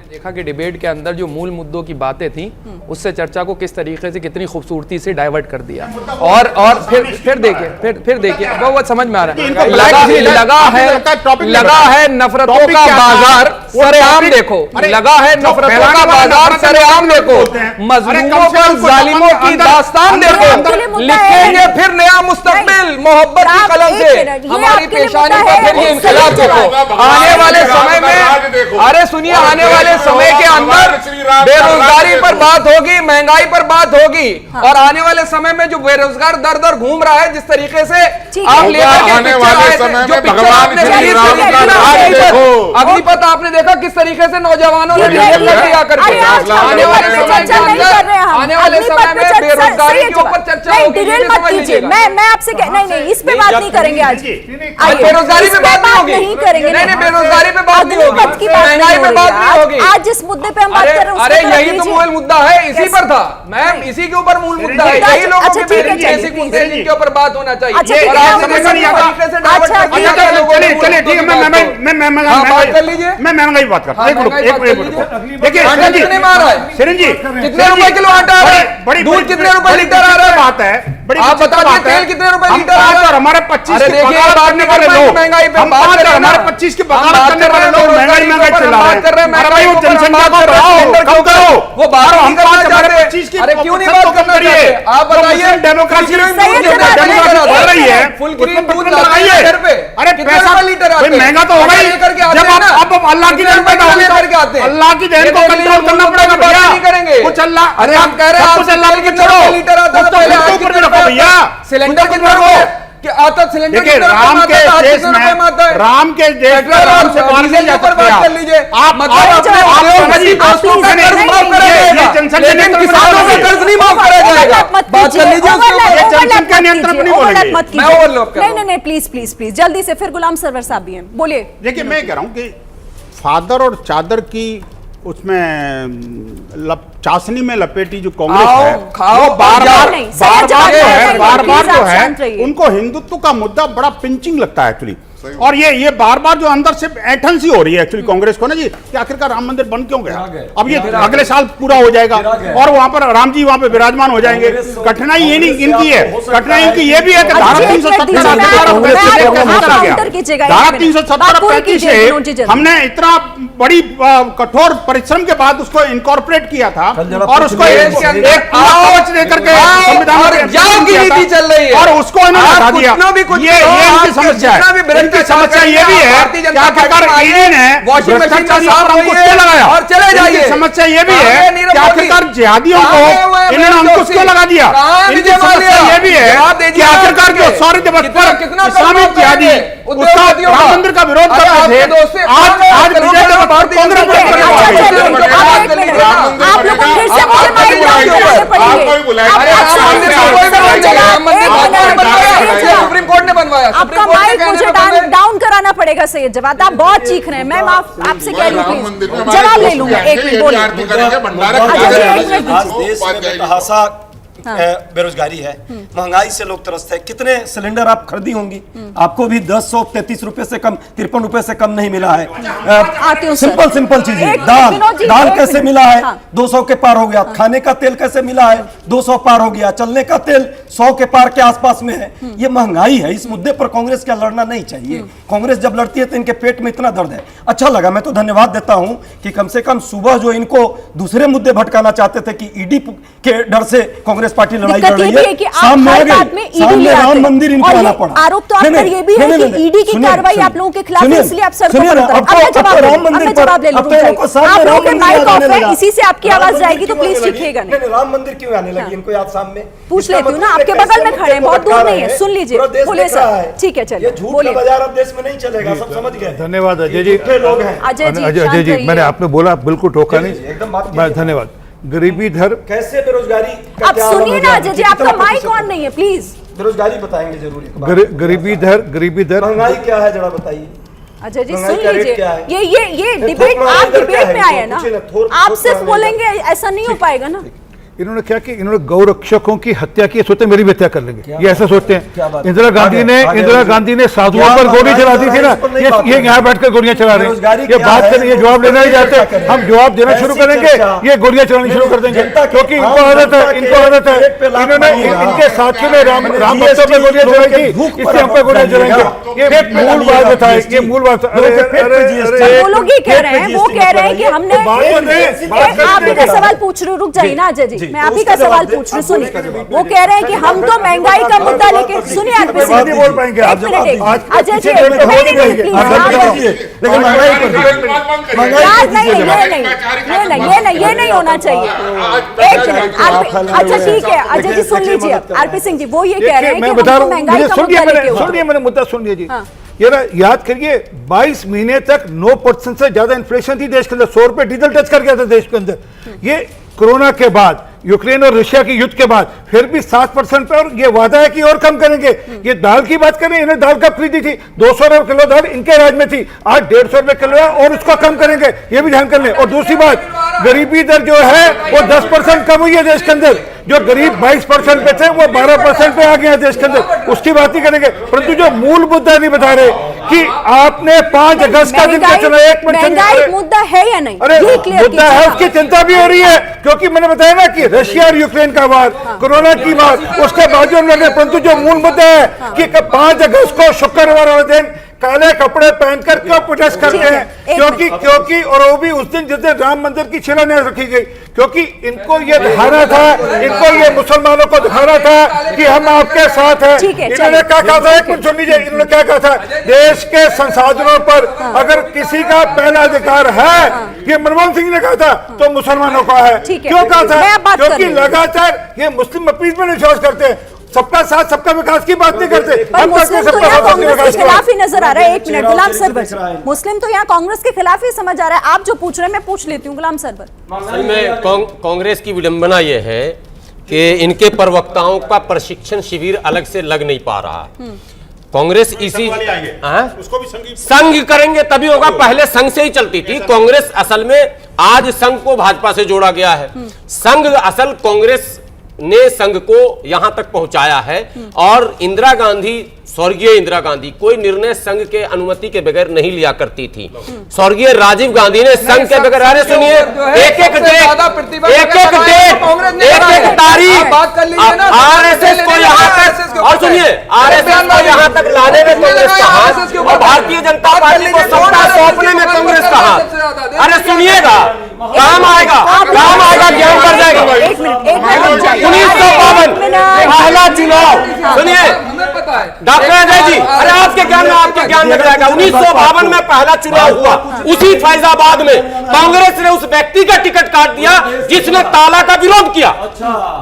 देखा कि डिबेट के अंदर जो मूल मुद्दों की बातें थी उससे चर्चा को किस तरीके से, कितनी खूबसूरती से डाइवर्ट कर दिया। और फिर देखिए वो समझ में आ रहा है, लगा है नफरतों का बाजार सरेआम देखो, लगा है नफरतों का बाजार सरेआम देखो, मजलूमों पर जालिमों की दास्तान देखो, लिखेंगे फिर नया मुस्तकबिल मोहब्बत की कलम से, हमारी पेशानी पर फिर ये इंकलाब देखो। आने वाले समय में, अरे सुनिए, आने वाले समय के अंदर बेरोजगारी पर बात होगी, महंगाई पर बात होगी, और आने वाले समय में जो बेरोजगार दर दर घूम रहा है, जिस तरीके से आप लेकर आने वाले समय में भगवान श्री राम का राज देखो। अग्निपथ आपने देखा किस तरीके से नौजवानों ने दिया करके, आने वाले समय के अंदर आने वाले समय में बेरोजगारी के ऊपर चर्चा होगी, ये मत कीजिए। मैं आपसे नहीं, इस पे बात नहीं करेंगे आज। बेरोजगारी पे बात नहीं होगी, नहीं करेंगे। नहीं, बेरोजगारी पे बात नहीं होगी, महंगाई पे बात नहीं होगी। आज जिस मुद्दे पे हम बात कर रहे हैं, अरे यही तो मूल मुद्दा है, इसी पर था मैम, इसी के ऊपर मूल मुद्दा है। यही लोगों के बेसिक मुद्दे हैं जिनके ऊपर बात होना चाहिए। और आप समझ नहीं आता। चलिए ठीक है, मैं बात कर लीजिए, मैं महंगाई की बात करता हूं। देखिए कितने मार रहा है, सिरन जी, कितने रुपए किलो आटा आ रहा है, दूध कितने रुपए लीटर आ रहा है, बात है बड़ी आप बता दीजिए, तेल कितने रुपए लीटर आ रहा है। हमारे 25 अरे देखिए, करने वाले लोग महंगाई पे बात कर रहे हैं, हमारे 25 की बगावत करने वाले लोग महंगाई चला रहे हैं। अरे भाई वो जनसंख्या को बढ़ाओ, कम करो। वो बात हम नहीं करना चाहते। 25 की, अरे क्यों नहीं बात करना चाहते? आप बताइए, डेमोक्रेसी बढ़ रही है, फुल क्रीम दूध लगाइए। घर पे अरे पैसा लीटर आते हैं, महंगा तो हो गई। जब अब अल्लाह की देन पैदा होगी तो अल्लाह की देन को कंट्रोल करना पड़ेगा भैया। करेंगे कुछ अल्लाह, अरे हम कह रहे हैं कुछ अल्लाह की छोड़ो, लीटर आता था पहले, आज कितने रुपए भैया सिलेंडर कितने रुपए कि आता सिलेंडर। देखिए राम के देश में, राम के देश में राम से बाहर नहीं जा सकते बात कर लीजिए। आप मतलब अपने दोस्तों का कर्ज माफ करा जाएगा, लेकिन किसानों का कर्ज नहीं माफ करा जाएगा। बात कर लीजिए, जनसंख्या नियंत्रण नहीं बोलेंगे। मैं ओवरलैप कर रहा हूं। नहीं प्लीज प्लीज प्लीज जल्दी से, फिर गुलाम सरवर साहब भी हैं, बोलिए। देखिए मैं कह रहा हूं कि फादर और चादर की उसमें चाशनी में लपेटी जो कांग्रेस है, वो बार बार जो है उनको हिंदुत्व का मुद्दा बड़ा पिंचिंग लगता है एक्चुअली। और ये बार बार जो अंदर से ऐठन सी हो रही है एक्चुअली कांग्रेस को ना जी, कि आखिरकार राम मंदिर बन क्यों गया। अब ये अगले साल पूरा हो जाएगा और वहां पर राम जी वहां पे विराजमान हो जाएंगे। कठिनाई ये नहीं इनकी है, कठिनाई इनकी ये भी है कि धारा 370 धारा 335 से हमने इतना बड़ी कठोर परिश्रम के बाद उसको इनकॉर्पोरेट किया था और उसको एक कवच देकर के संविधान नीति चल रही है और उसको इन्होंने हटा दिया। ये इनकी समस्या है। इनकी समस्या ये भी है कि आखिरकार ईडी ने भ्रष्टाचारी आरोप क्यों लगाया और चले जाइए। समस्या ये भी है कि आखिरकार जिहादियों को इन्होंने अंकुश क्यों लगा दिया। इनकी समस्या ये भी है कि आखिरकार जो शौर्य दिवस पर इस्लामिक जिहादी उसका राम मंदिर का विरोध कर रहे थे, आज विजय दिवस पर कांग्रेस सुप्रीम कोर्ट ने बनवाया, आपका माइक मुझे डाउन कराना पड़ेगा। सही जवाब, आप बहुत चीख रहे हैं। मैं आपसे कह रही हूँ, जवाब ले लूंगा। एक मिनट बोलिए। आज देश में बेतहाशा बेरोजगारी है, महंगाई से लोग त्रस्त है। कितने सिलेंडर आप खरीदी होंगी, आपको भी 1033 रुपए से कम, 53 रुपए से कम नहीं मिला है। सिंपल चीजें, दाल कैसे मिला है 200 के पार हो गया, खाने का तेल कैसे मिला है 200 पार हो गया, चलने का तेल 100 के पार के आसपास में है। ये महंगाई है, इस मुद्दे पर कांग्रेस का लड़ना नहीं चाहिए। कांग्रेस जब लड़ती है तो इनके पेट में इतना दर्द है। अच्छा लगा, मैं तो धन्यवाद देता हूं कि कम से कम सुबह जो इनको दूसरे मुद्दे भटकाना चाहते थे कि ईडी के डर से कांग्रेस पार्टी लड़ाई लड़ रही है, सामने आ गई, सामने राम मंदिर इनको आना पड़ा। आरोप तो आपका ये भी है कि ईडी की कार्रवाई आप लोगों के खिलाफ है, इसलिए आप सड़कों पर उतरे। अब मैं जवाब ले लूंगा। आप लोगों के माइक ऑफ है, इसी से आपकी आवाज जाएगी, तो प्लीज चीखिएगा नहीं। राम मंदिर क्यों आने लगी इनको याद सामने? पूछ लेती हूँ ना, आपके बगल में खड़े हैं, बहुत दूर नहीं है, सुन लीजिए। बोलिए सर। ठीक है, चलिए बोलिए। बाजार अब देश में नहीं चलेगा, सब समझ गए। धन्यवाद अजय जी। लोग हैं अजय जी, मैंने आपने बोला बिल्कुल टोका नहीं, धन्यवाद। गरीबी दर कैसे बेरोजगारी, आप सुनिए ना अजय जी, आपका माइक ऑन नहीं है, प्लीज। बेरोजगारी बताएंगे जरूर। गरीबी दर महंगाई क्या है जरा बताइए अजय जी, सुन लीजिए। ये डिबेट, आप डिबेट में आए हैं ना, आप सिर्फ बोलेंगे ऐसा नहीं हो पाएगा ना। इन्होंने क्या कि इन्होंने गौ रक्षकों की हत्या की, सोचते मेरी भी हत्या कर लेंगे, ये ऐसा सोचते हैं। इंदिरा गांधी ने साधुओं पर गोली चला दी थी ना, ये यहाँ बैठकर गोलियां चला रहे हैं। ये बात करें, ये जवाब लेना नहीं चाहते, हम जवाब देना शुरू करेंगे, ये गोलियां चलानी शुरू कर देंगे, क्योंकि इनको आदत है। इन्होंने इनके साथियों ने राम भक्तों पर गोलियां चलाई थी, इससे हम पर गोलियां चलाएंगे। ये मूल बात बताए, ये मूल बात। वो लोग ही कह रहे हैं, वो कह रहे हैं कि हमने, आप ही का सवाल पूछ रहे हो, रुक जाइए ना अजय जी, मैं आप ही का सवाल पूछ रही हूँ। सुनिए, वो कह रहे हैं कि हम तो महंगाई का मुद्दा लेके, सुनिए आरपी सिंह, अजय जी, ये नहीं होना चाहिए। एक मिनट, अच्छा ठीक है अजय जी, सुन लीजिए। आरपी सिंह जी वो ये कह रहे हैं कि हम तो महंगाई का मुद्दा लेके, सुनिए मैंने मुद्दा सुन लीजिए। ये ना याद करिए, 22 महीने तक 9% से ज्यादा इन्फ्लेशन थी देश के अंदर, 100 रुपए डीजल टच कर गया था देश के अंदर। ये कोरोना के बाद यूक्रेन और रशिया के युद्ध के बाद, फिर भी 7% पे, और ये वादा है कि और कम करेंगे। ये दाल की बात करें, इन्हें दाल कब खरीदी थी? 200 रुपए किलो दाल इनके राज में थी, आज 150 रुपए किलो है और उसको कम करेंगे, ये भी ध्यान कर लें। और दूसरी बात, गरीबी दर जो है वो 10% कम हुई है देश के अंदर। जो गरीब 22% पे थे वो 12% पे आ गए हैं देश के अंदर, उसकी बात नहीं करेंगे। परंतु जो मूल मुद्दा नहीं बता रहे कि आपने 5 अगस्त का दिन क्या चला, एक मिनट, महंगाई मुद्दा है या नहीं, अरे ये क्लियर मुद्दा है, उसकी चिंता भी हो रही है, क्योंकि मैंने बताया ना कि रशिया और यूक्रेन का वार, कोरोना की बात, उसके बावजूद लगे। परंतु जो मूल मुद्दा है कि 5 अगस्त को शुक्रवार वाले दिन काले कपड़े पहनकर क्यों प्रोटेस्ट करते हैं? क्योंकि और वो भी उस दिन जिस दिन राम मंदिर की शिलान्यास रखी गई, क्योंकि इनको ये दिखाना था, इनको ये मुसलमानों को दिखाना था कि हम आपके साथ हैं। इन्होंने क्या कहा था, एक मिनट सुन लीजिए, इन्होंने क्या कहा था, देश के संसाधनों पर अगर किसी का पहला अधिकार है, ये मनमोहन सिंह ने कहा था, तो मुसलमानों का है। क्यों कहा था? क्योंकि लगातार ये मुस्लिम अपीज में विश्वास करते हैं, सबका साथ सबका विकास की बात नहीं करते। पर मुस्लिम तो यहाँ कांग्रेस के खिलाफ ही नजर आ रहा है। एक मिनट गुलाम सरवर, मुस्लिम तो यहाँ कांग्रेस के खिलाफ ही समझ आ रहा है। आप जो पूछ रहे हैं मैं पूछ लेती हूँ गुलाम सरवर। असल में कांग्रेस की विडंबना यह है कि इनके प्रवक्ताओं का प्रशिक्षण शिविर अलग से लग नहीं पा रहा। कांग्रेस इसी उसको भी संघ करेंगे तभी होगा, पहले संघ से ही चलती थी कांग्रेस। असल में आज संघ को भाजपा से जोड़ा गया है। संघ असल कांग्रेस ने संघ को यहां तक पहुंचाया है, और इंदिरा गांधी, स्वर्गीय इंदिरा गांधी कोई निर्णय संघ के अनुमति के बगैर नहीं लिया करती थी। स्वर्गीय राजीव गांधी ने संघ के बगैर, अरे सुनिए, एक एक तारीख आरएसएस को यहाँ तक, और सुनिए, आरएसएस को यहाँ तक लाने में कांग्रेस का हाथ, और भारतीय जनता पार्टी को सत्ता सौंपने में कांग्रेस का हाथ। अरे सुनिएगा, काम आएगा, ज्ञान बढ़ जाएगा। 1952 पहला चुनाव, सुनिए डॉक्टर अजय जी, अरे आपके ज्ञान लग जाएगा। 1952 में पहला चुनाव हुआ, उसी फैजाबाद में कांग्रेस ने उस व्यक्ति का टिकट काट दिया जिसने ताला का विरोध किया।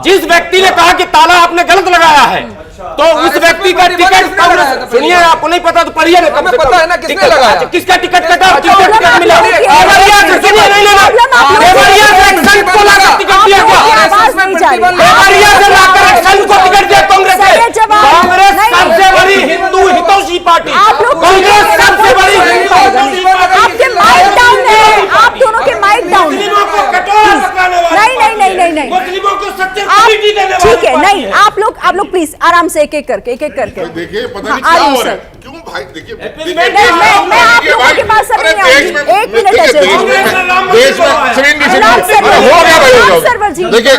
जिस व्यक्ति ने कहा कि ताला आपने गलत लगाया है, तो उस व्यक्ति का टिकट कांग्रेस, सुनिए आपको नहीं पता तो पढ़िए ना, कम से कम पता है ना किसने लगाया, किसका टिकट कटा, किसका टिकट मिला। देवरिया से, सुनिए नहीं लेना, देवरिया से एक संघ को लाकर टिकट दिया गया, देवरिया से लाकर एक संघ को टिकट दिया कांग्रेस ने। कांग्रेस सबसे बड़ी हिंदू हितैषी पार्टी, कांग्रेस सबसे बड़ी हिंदू हितैषी पार्टी। आपके माइक डाउन है, आप दोनों के माइक डाउन। नहीं, मुस्लिमों को सच्ची देने वाले, ठीक है, नहीं, आप लोग प्लीज आराम से एक एक करके देखिए, पता नहीं क्या हो रहा है, क्यों भाई, देखिए मैं आप लोगों के पास नहीं आऊंगी। एक मिनट है देश में हो गया भाई, देखिए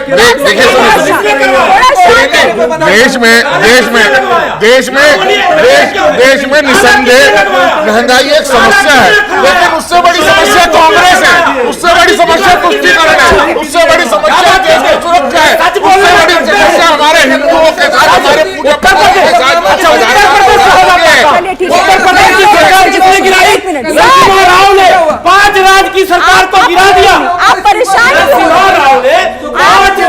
देश में निसंदेह महंगाई एक समस्या है, लेकिन उससे बड़ी समस्या कांग्रेस है, उससे बड़ी समस्या तुष्टिकरण है, उससे बड़ी समस्या देश की सुरक्षा है, उससे बड़ी समस्या हमारे हिंदुओं के साथ, हमारे पूजा पाठ के साथ। उत्तर प्रदेश की सरकार किसने गिराई? नरसिम्हा राव ने 5 राज्य की सरकार को गिरा दिया। आप परेशान नरसिम्हा राव ने 5 राज्य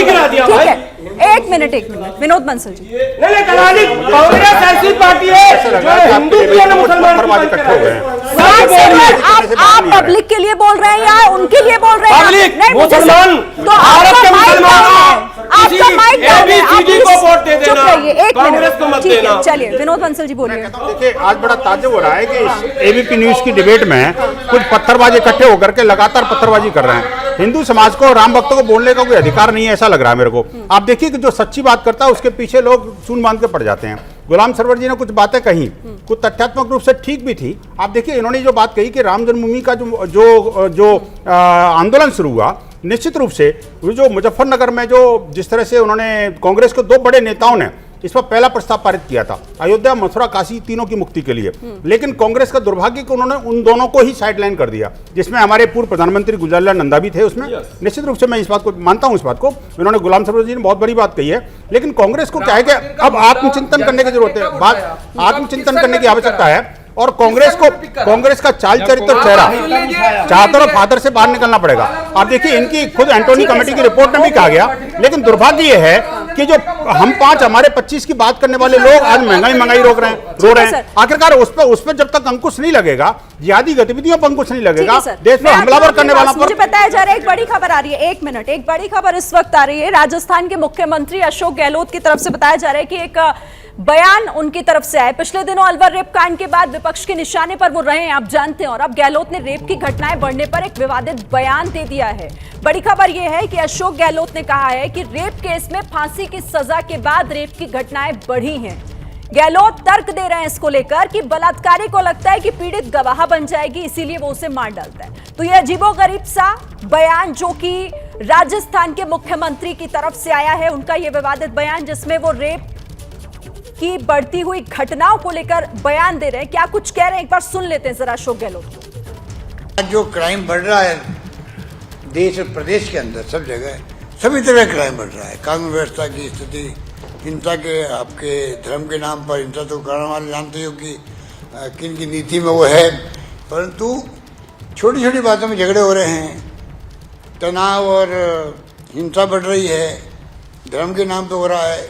गिरा दिया। ठीक है, एक मिनट विनोद बंसल जी। नहीं, कांग्रेस ऐसी पार्टी है जो हिंदू भी और मुसलमान आप पब्लिक के लिए बोल रहे हैं या उनके लिए बोल रहे हैं? पब्लिक, मुसलमान, तो आपका माइक डाउन है, आपका माइक डाउन है, आप को वोट दे देना, कांग्रेस को मत देना। चलिए विनोद बंसल जी बोलिए। देखिए, आज बड़ा ताज्जुब हो रहा है कि एबीपी न्यूज की डिबेट में कुछ पत्थरबाजी इकट्ठे होकर के लगातार पत्थरबाजी कर रहे हैं। हिंदू समाज को, राम भक्तों को बोलने का कोई अधिकार नहीं है, ऐसा लग रहा है मेरे को। आप देखिए कि जो सच्ची बात करता है उसके पीछे लोग चून बांध के पड़ जाते हैं। गुलाम सरवर जी ने कुछ बातें कही, कुछ तथ्यात्मक रूप से ठीक भी थी। आप देखिए, इन्होंने जो बात कही कि राम जन्मभूमि का जो आंदोलन शुरू हुआ, निश्चित रूप से जो मुजफ्फरनगर में जो जिस तरह से उन्होंने कांग्रेस के 2 बड़े नेताओं ने इस पर पहला प्रस्ताव पारित किया था, अयोध्या, मथुरा, काशी तीनों की मुक्ति के लिए, लेकिन कांग्रेस का दुर्भाग्य कि उन्होंने उन दोनों को ही साइडलाइन कर दिया, जिसमें हमारे पूर्व प्रधानमंत्री गुलजारीलाल नंदा भी थे उसमें। निश्चित रूप से मैं इस बात को मानता हूं, इस बात को इन्होंने, गुलाम सरवर जी ने बहुत बड़ी बात कही है, लेकिन कांग्रेस को क्या है कि अब आत्मचिंतन करने की जरूरत है, आत्मचिंतन करने की आवश्यकता है। और कांग्रेस का चाल चरित्र चेहरा चाहता और फादर से बाहर निकलना पड़ेगा। आप देखिए इनकी खुद एंटोनी कमेटी की रिपोर्ट में भी कहा गया, लेकिन दुर्भाग्य ये है कि जो हम 5 हमारे 25 की बात करने वाले लोग आज महंगाई रो रहे हैं। आखिरकार उस पर जब तक अंकुश नहीं लगेगा, जिहादी गतिविधियों पर अंकुश नहीं लगेगा, देश में हमलावर करने वाला पर। मुझे बताया जा रहा है एक बड़ी खबर आ रही है, 1 मिनट, एक बड़ी खबर इस वक्त आ रही है। राजस्थान के मुख्यमंत्री अशोक गहलोत की तरफ से बताया जा रहा है कि एक बयान उनकी तरफ से आए। पिछले दिनों अलवर रेप कांड के बाद विपक्ष के निशाने पर वो रहे हैं, आप जानते हैं, और अब गहलोत ने रेप की घटनाएं बढ़ने पर एक विवादित बयान दे दिया है। बड़ी खबर यह है कि अशोक गहलोत ने कहा है कि रेप केस में फांसी की सजा के बाद रेप की घटनाएं बढ़ी हैं। गहलोत तर्क दे रहे हैं इसको लेकर कि बलात्कारी को लगता है कि पीड़ित गवाह बन जाएगी, इसीलिए वो उसे मार डालता है। तो यह अजीबोगरीब सा बयान जो कि राजस्थान के मुख्यमंत्री की तरफ से आया है, उनका यह विवादित बयान जिसमें वो रेप की बढ़ती हुई घटनाओं को लेकर बयान दे रहे हैं। क्या कुछ कह रहे हैं, एक बार सुन लेते हैं जरा अशोक गहलोत। जो क्राइम बढ़ रहा है देश और प्रदेश के अंदर, सब जगह सभी तरह क्राइम बढ़ रहा है। कानून व्यवस्था की स्थिति, हिंसा के, आपके धर्म के नाम पर हिंसा तो करने वाले जानते हो कि किन की नीति में वो है, परंतु छोटी छोटी बातों में झगड़े हो रहे हैं, तनाव और हिंसा बढ़ रही है, धर्म के नाम पे हो रहा है।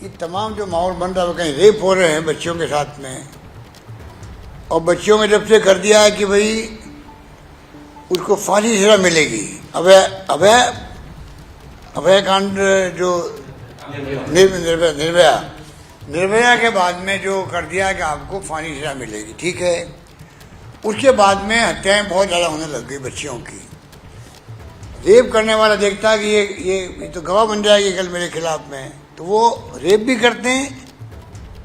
ये तमाम जो माहौल बन रहा है, कहीं रेप हो रहे हैं बच्चियों के साथ में, और बच्चियों में जब से कर दिया है कि भाई उसको फांसी सजा मिलेगी। अभय कांड जो निर्भया के बाद में जो कर दिया कि आपको फांसी सजा मिलेगी, ठीक है, उसके बाद में हत्याएं बहुत ज़्यादा होने लग गई बच्चियों की। रेप करने वाला देखता है कि ये तो गवाह बन जाएगी कल मेरे खिलाफ में, तो वो रेप भी करते हैं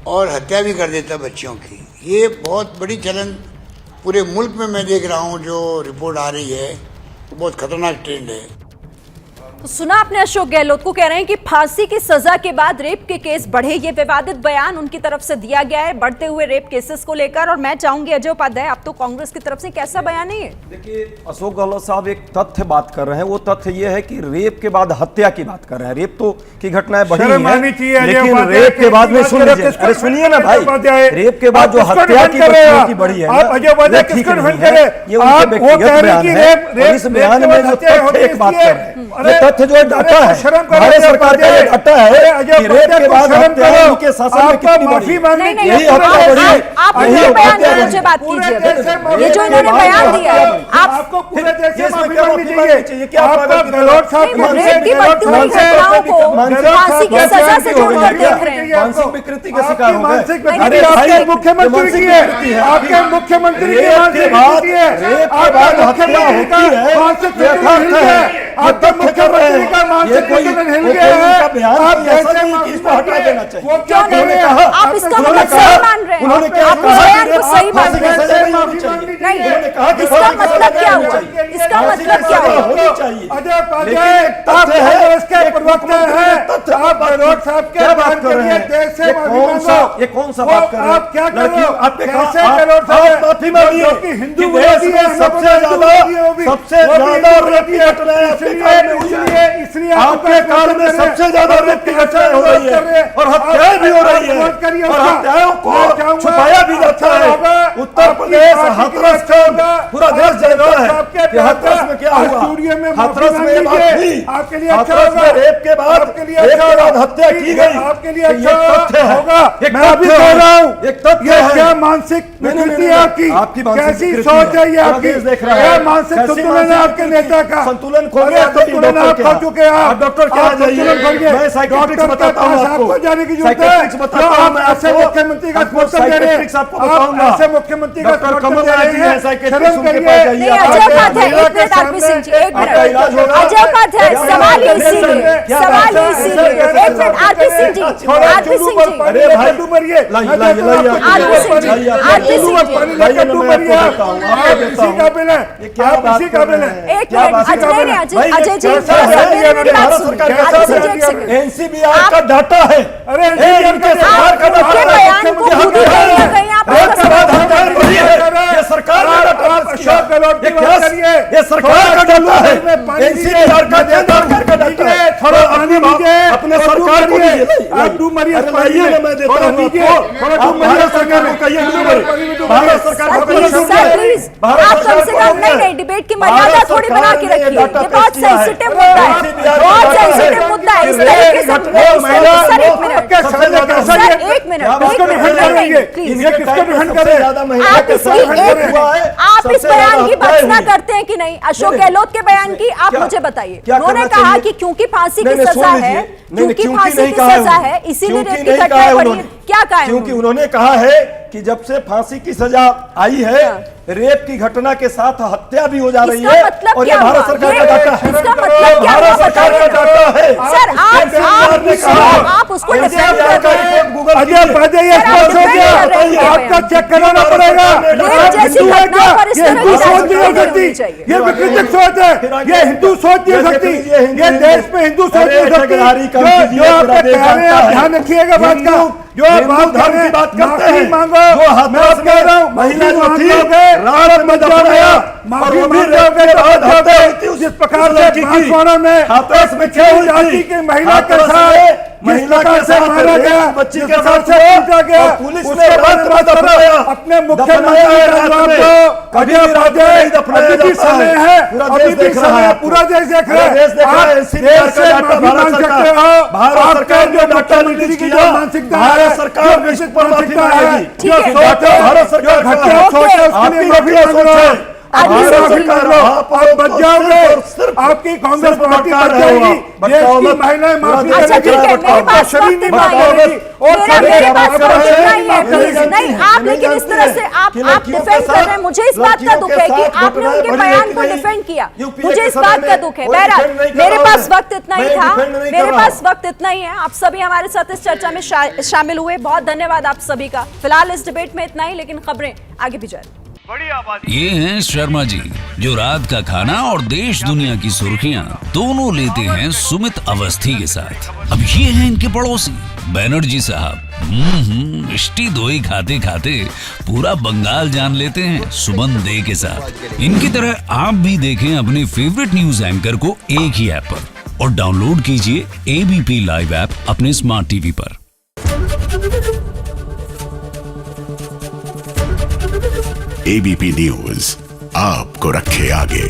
और हत्या भी कर देता है बच्चियों की। ये बहुत बड़ी चलन पूरे मुल्क में मैं देख रहा हूँ, जो रिपोर्ट आ रही है, तो बहुत खतरनाक ट्रेंड है। तो सुना आपने अशोक गहलोत को, कह रहे हैं कि फांसी की सजा के बाद रेप के केस बढ़े। ये विवादित बयान उनकी तरफ से दिया गया है बढ़ते हुए रेप केसेस को लेकर। और मैं चाहूंगी अजय उपाध्याय, आप तो कांग्रेस की तरफ से, कैसा बयान है ये? देखिए अशोक गहलोत साहब एक तथ्य बात कर रहे हैं, वो तथ्य ये है कि रेप के बाद हत्या की बात कर रहे हैं। रेप तो की घटनाएं बढ़ी हैं, लेकिन रेप के बाद में सुन लीजिए, अरे सुनिए ना भाई, रेप के बाद जो हत्या की घटना की बढ़ी है, ये ठीक नहीं है, ये उनके व्यक्तिगत बयान है। और इस बयान में जो तथ्य एक बात कर रहे हैं, तथ्य जो डाटा है, भारत सरकार का ये डाटा है कि रेप के बाद हत्या उनके शासन में कितनी बढ़ी, यही हत्या बढ़ी है। आप ये बयान देने से बात कीजिए, ये जो इन्होंने बयान दिया है, आपको पूरे देश से माफी मांगनी चाहिए। क्या आपका गहलोत साहब रेप की बढ़ती हुई घटनाओं को फांसी की सजा से जोड़कर देख रहे हैं? मानसिक विकृति का शिकार हो गए। अरे आपके मुख्यमंत्री की है, आपके मुख्यमंत्री की मानसिक विकृति है, रेप के बाद हत्या होती है, मानसिक विकृति है, आपका मुख्यमंत्री का मानसिक विकृति हिल गया है। आप ऐसे इसको हटा देना चाहिए। वो क्या कह रहे हैं? आप इसका मतलब सही मान रहे हैं? उन्होंने क्या आप बयान को सही मान रहे हैं? नहीं, इसका मतलब क्या हुआ? इसका मतलब क्या हुआ? होनी चाहिए। अजय उपाध्याय, आप कांग्रेस के प्रवक्ता हैं, आप गहलोत साहब के बात कर रहे हैं, देश से माफी मांगो। ये कौन सा बात कर रहे हैं? आप क्या कर रहे हो? आपने कैसे गहलोत साहब माफी मांगिए कि हिंदू देश में सबसे ज्यादा रेप की घटनाएं इसलिए आपके काल में सबसे ज्यादा रेप की घटनाएं हो रही है और हत्याएं भी हो रही है, और हत्याओं को छुपाया भी जाता है। उत्तर प्रदेश हाथरस का पूरा देश जानता है कि हाथरस में क्या हुआ। हाथरस में ये बात हुई, हाथरस में रेप के बाद हत्या की गई। आपके लिए ये तथ्य होगा। है, मैं अभी कह रहा हूँ, एक तथ्य है। क्या मानसिक विकृति आपकी, कैसी सोच है ये आपकी, क्या मानसिक संतुलन है आपके नेता का? संतुलन खो गया, संतुलन आप खो चुके हैं। आप डॉक्टर क्या जाइए, मैं साइकियाट्रिस्ट बताता हूं आपको, जाने की जरूरत साइकियाट्रिस्ट बताता हूं मैं ऐसे आपको, मुख्यमंत्री का समर्थन दे रहे हैं, आपको बताऊंगा, ऐसे मुख्यमंत्री का डॉक्टर समर्थन कमल दे राज जी रहे हैं, हैं, साइकियाट्रिस्ट शर्म उनके करिए। पास जाइए। अजय उपाध्याय, एक मिनट आरपी सिंह जी, एक मिनट अजय उपाध्याय, सवाल ही इसीलिए, सवाल ही इसीलिए, एक minute RP Singh ji, RP Singh ji, अरे भाई डूब मरिए, आरपी सिंह जी, आरपी सिंह जी, डूब मरिए, आप इसी काबिल हैं, आप इसी काबिल हैं। एक मिनट अजय जी, एनसीबीआर का डाटा है, अरे इनके सरकार का डाटा है, ये सरकार ने डाटा ये सरकार का डाटा है, एनसीबीआर का डाटा थोड़ा पानी दीजिए, अपने और सरकार को डूब दीजिए। आप डूब मरिए, अरे लाइए ना, मैं देता थोड़ा हूं दीजिए, आपको। थोड़ा आप डूब मरिए, भारत सरकार को कहिए डूब मरिए। भारत सरकार को कहिए डूब सर मरिए। प्लीज, भारत आप कम सरकार से को कम हमने- नहीं डिबेट की मर्यादा थोड़ी बना के रखिए। ये बहुत सेंसिटिव मुद्दा है, बहुत सेंसिटिव मुद्दा है। इस तरीके से सर एक मिनट, सर एक मिनट, प्लीज आप इस बयान की भर्त्सना करते हैं कि नहीं? अशोक गहलोत के बयान की आप मुझे बताइए। उन्होंने कहा कि क्योंकि फांसी की सजा है, क्योंकि फांसी की सजा है इसीलिए रेप की घटना बढ़ी है। क्या कहा है? क्योंकि उन्होंने कहा है कि जब से फांसी की सजा आई है, रेप की घटना के साथ हत्या भी हो जा रही है, मतलब और ये भारत सरकार का डाटा है। इसका मतलब क्या भारत सरकार का डाटा है। सर आप उसको डिफेंड कर रहे हैं। आपका चेक कराना पड़ेगा। जैसी घटना पर इस तरह की सोच नहीं हो सकती, ये विकृतिक सोच है, ये हिंदू सोच नहीं हो सकती, ये देश में हिंदू सोच नहीं हो सकती। जो आप कह रहे हैं ध्यान रखिएगा बात का, जो आप बात कर रहे हैं माफी मांगो। मैं आप कह रहा हूँ महिला जो थी रात में दफनाया, माफी मांगोगे। जिस प्रकार से बांसवाड़ा में आपस में क्या हुई जाति की महिला के साथ महिला के साथ मारा गया, बच्ची जिस के प्रकार साथ से पीटा गया, पुलिस उसके ने बाद रात में दफनाया। अपने दफनाया मुख्यमंत्री है रात में। कभी भी रात में नहीं दफनाया अभी भी जाता समय है। है, पूरा अभी देश भी देख रहा समय है है, आपको। पूरा देश देख रहा पूरा देश देख रहा है। है। इसी देश प्रकार से का डाटा माफी भारत मांग सरकार- सकते हो। भारत आपका सरकार जो ने डाटा मुख्यमंत्री रिलीज की किया। जो मानसिकता है, भारत सरकार जो निश्चित विशिष्ट पर माफी मानसिकता है, मांगेगी। जो सोच है, भारत सरकार जो घटिया सोच है, उसके लिए माफी मांग लो। आप माफी मांग लो, आप बच जाओगे। आपकी कांग्रेस पार्टी बच जाएगी, देश की महिलाएं माफी अच्छा ठीक है, मेरे पास वक्त इतना ही है। मेरे पास वक्त इतना ही है, प्लीज नहीं आप, लेकिन इस तरह से आप डिफेंड कर रहे हैं। मुझे इस बात का दुख है कि आपने उनके बयान को डिफेंड किया, मुझे इस बात का दुख है। बहरहाल मेरे पास वक्त इतना ही था, मेरे पास वक्त इतना ही है। आप सभी हमारे साथ इस चर्चा में शामिल हुए, बहुत धन्यवाद आप सभी का। फिलहाल इस डिबेट में इतना ही, लेकिन खबरें आगे भी जारी। ये हैं शर्मा जी, जो रात का खाना और देश दुनिया की सुर्खियां दोनों लेते हैं सुमित अवस्थी के साथ। अब ये हैं इनके पड़ोसी बैनर्जी साहब। मिष्टी दोई खाते खाते पूरा बंगाल जान लेते हैं सुमन दे के साथ। इनकी तरह आप भी देखें अपने फेवरेट न्यूज एंकर को एक ही ऐप पर, और डाउनलोड कीजिए एबीपी लाइव ऐप अपने स्मार्ट टीवी पर। एबीपी न्यूज आपको रखे आगे।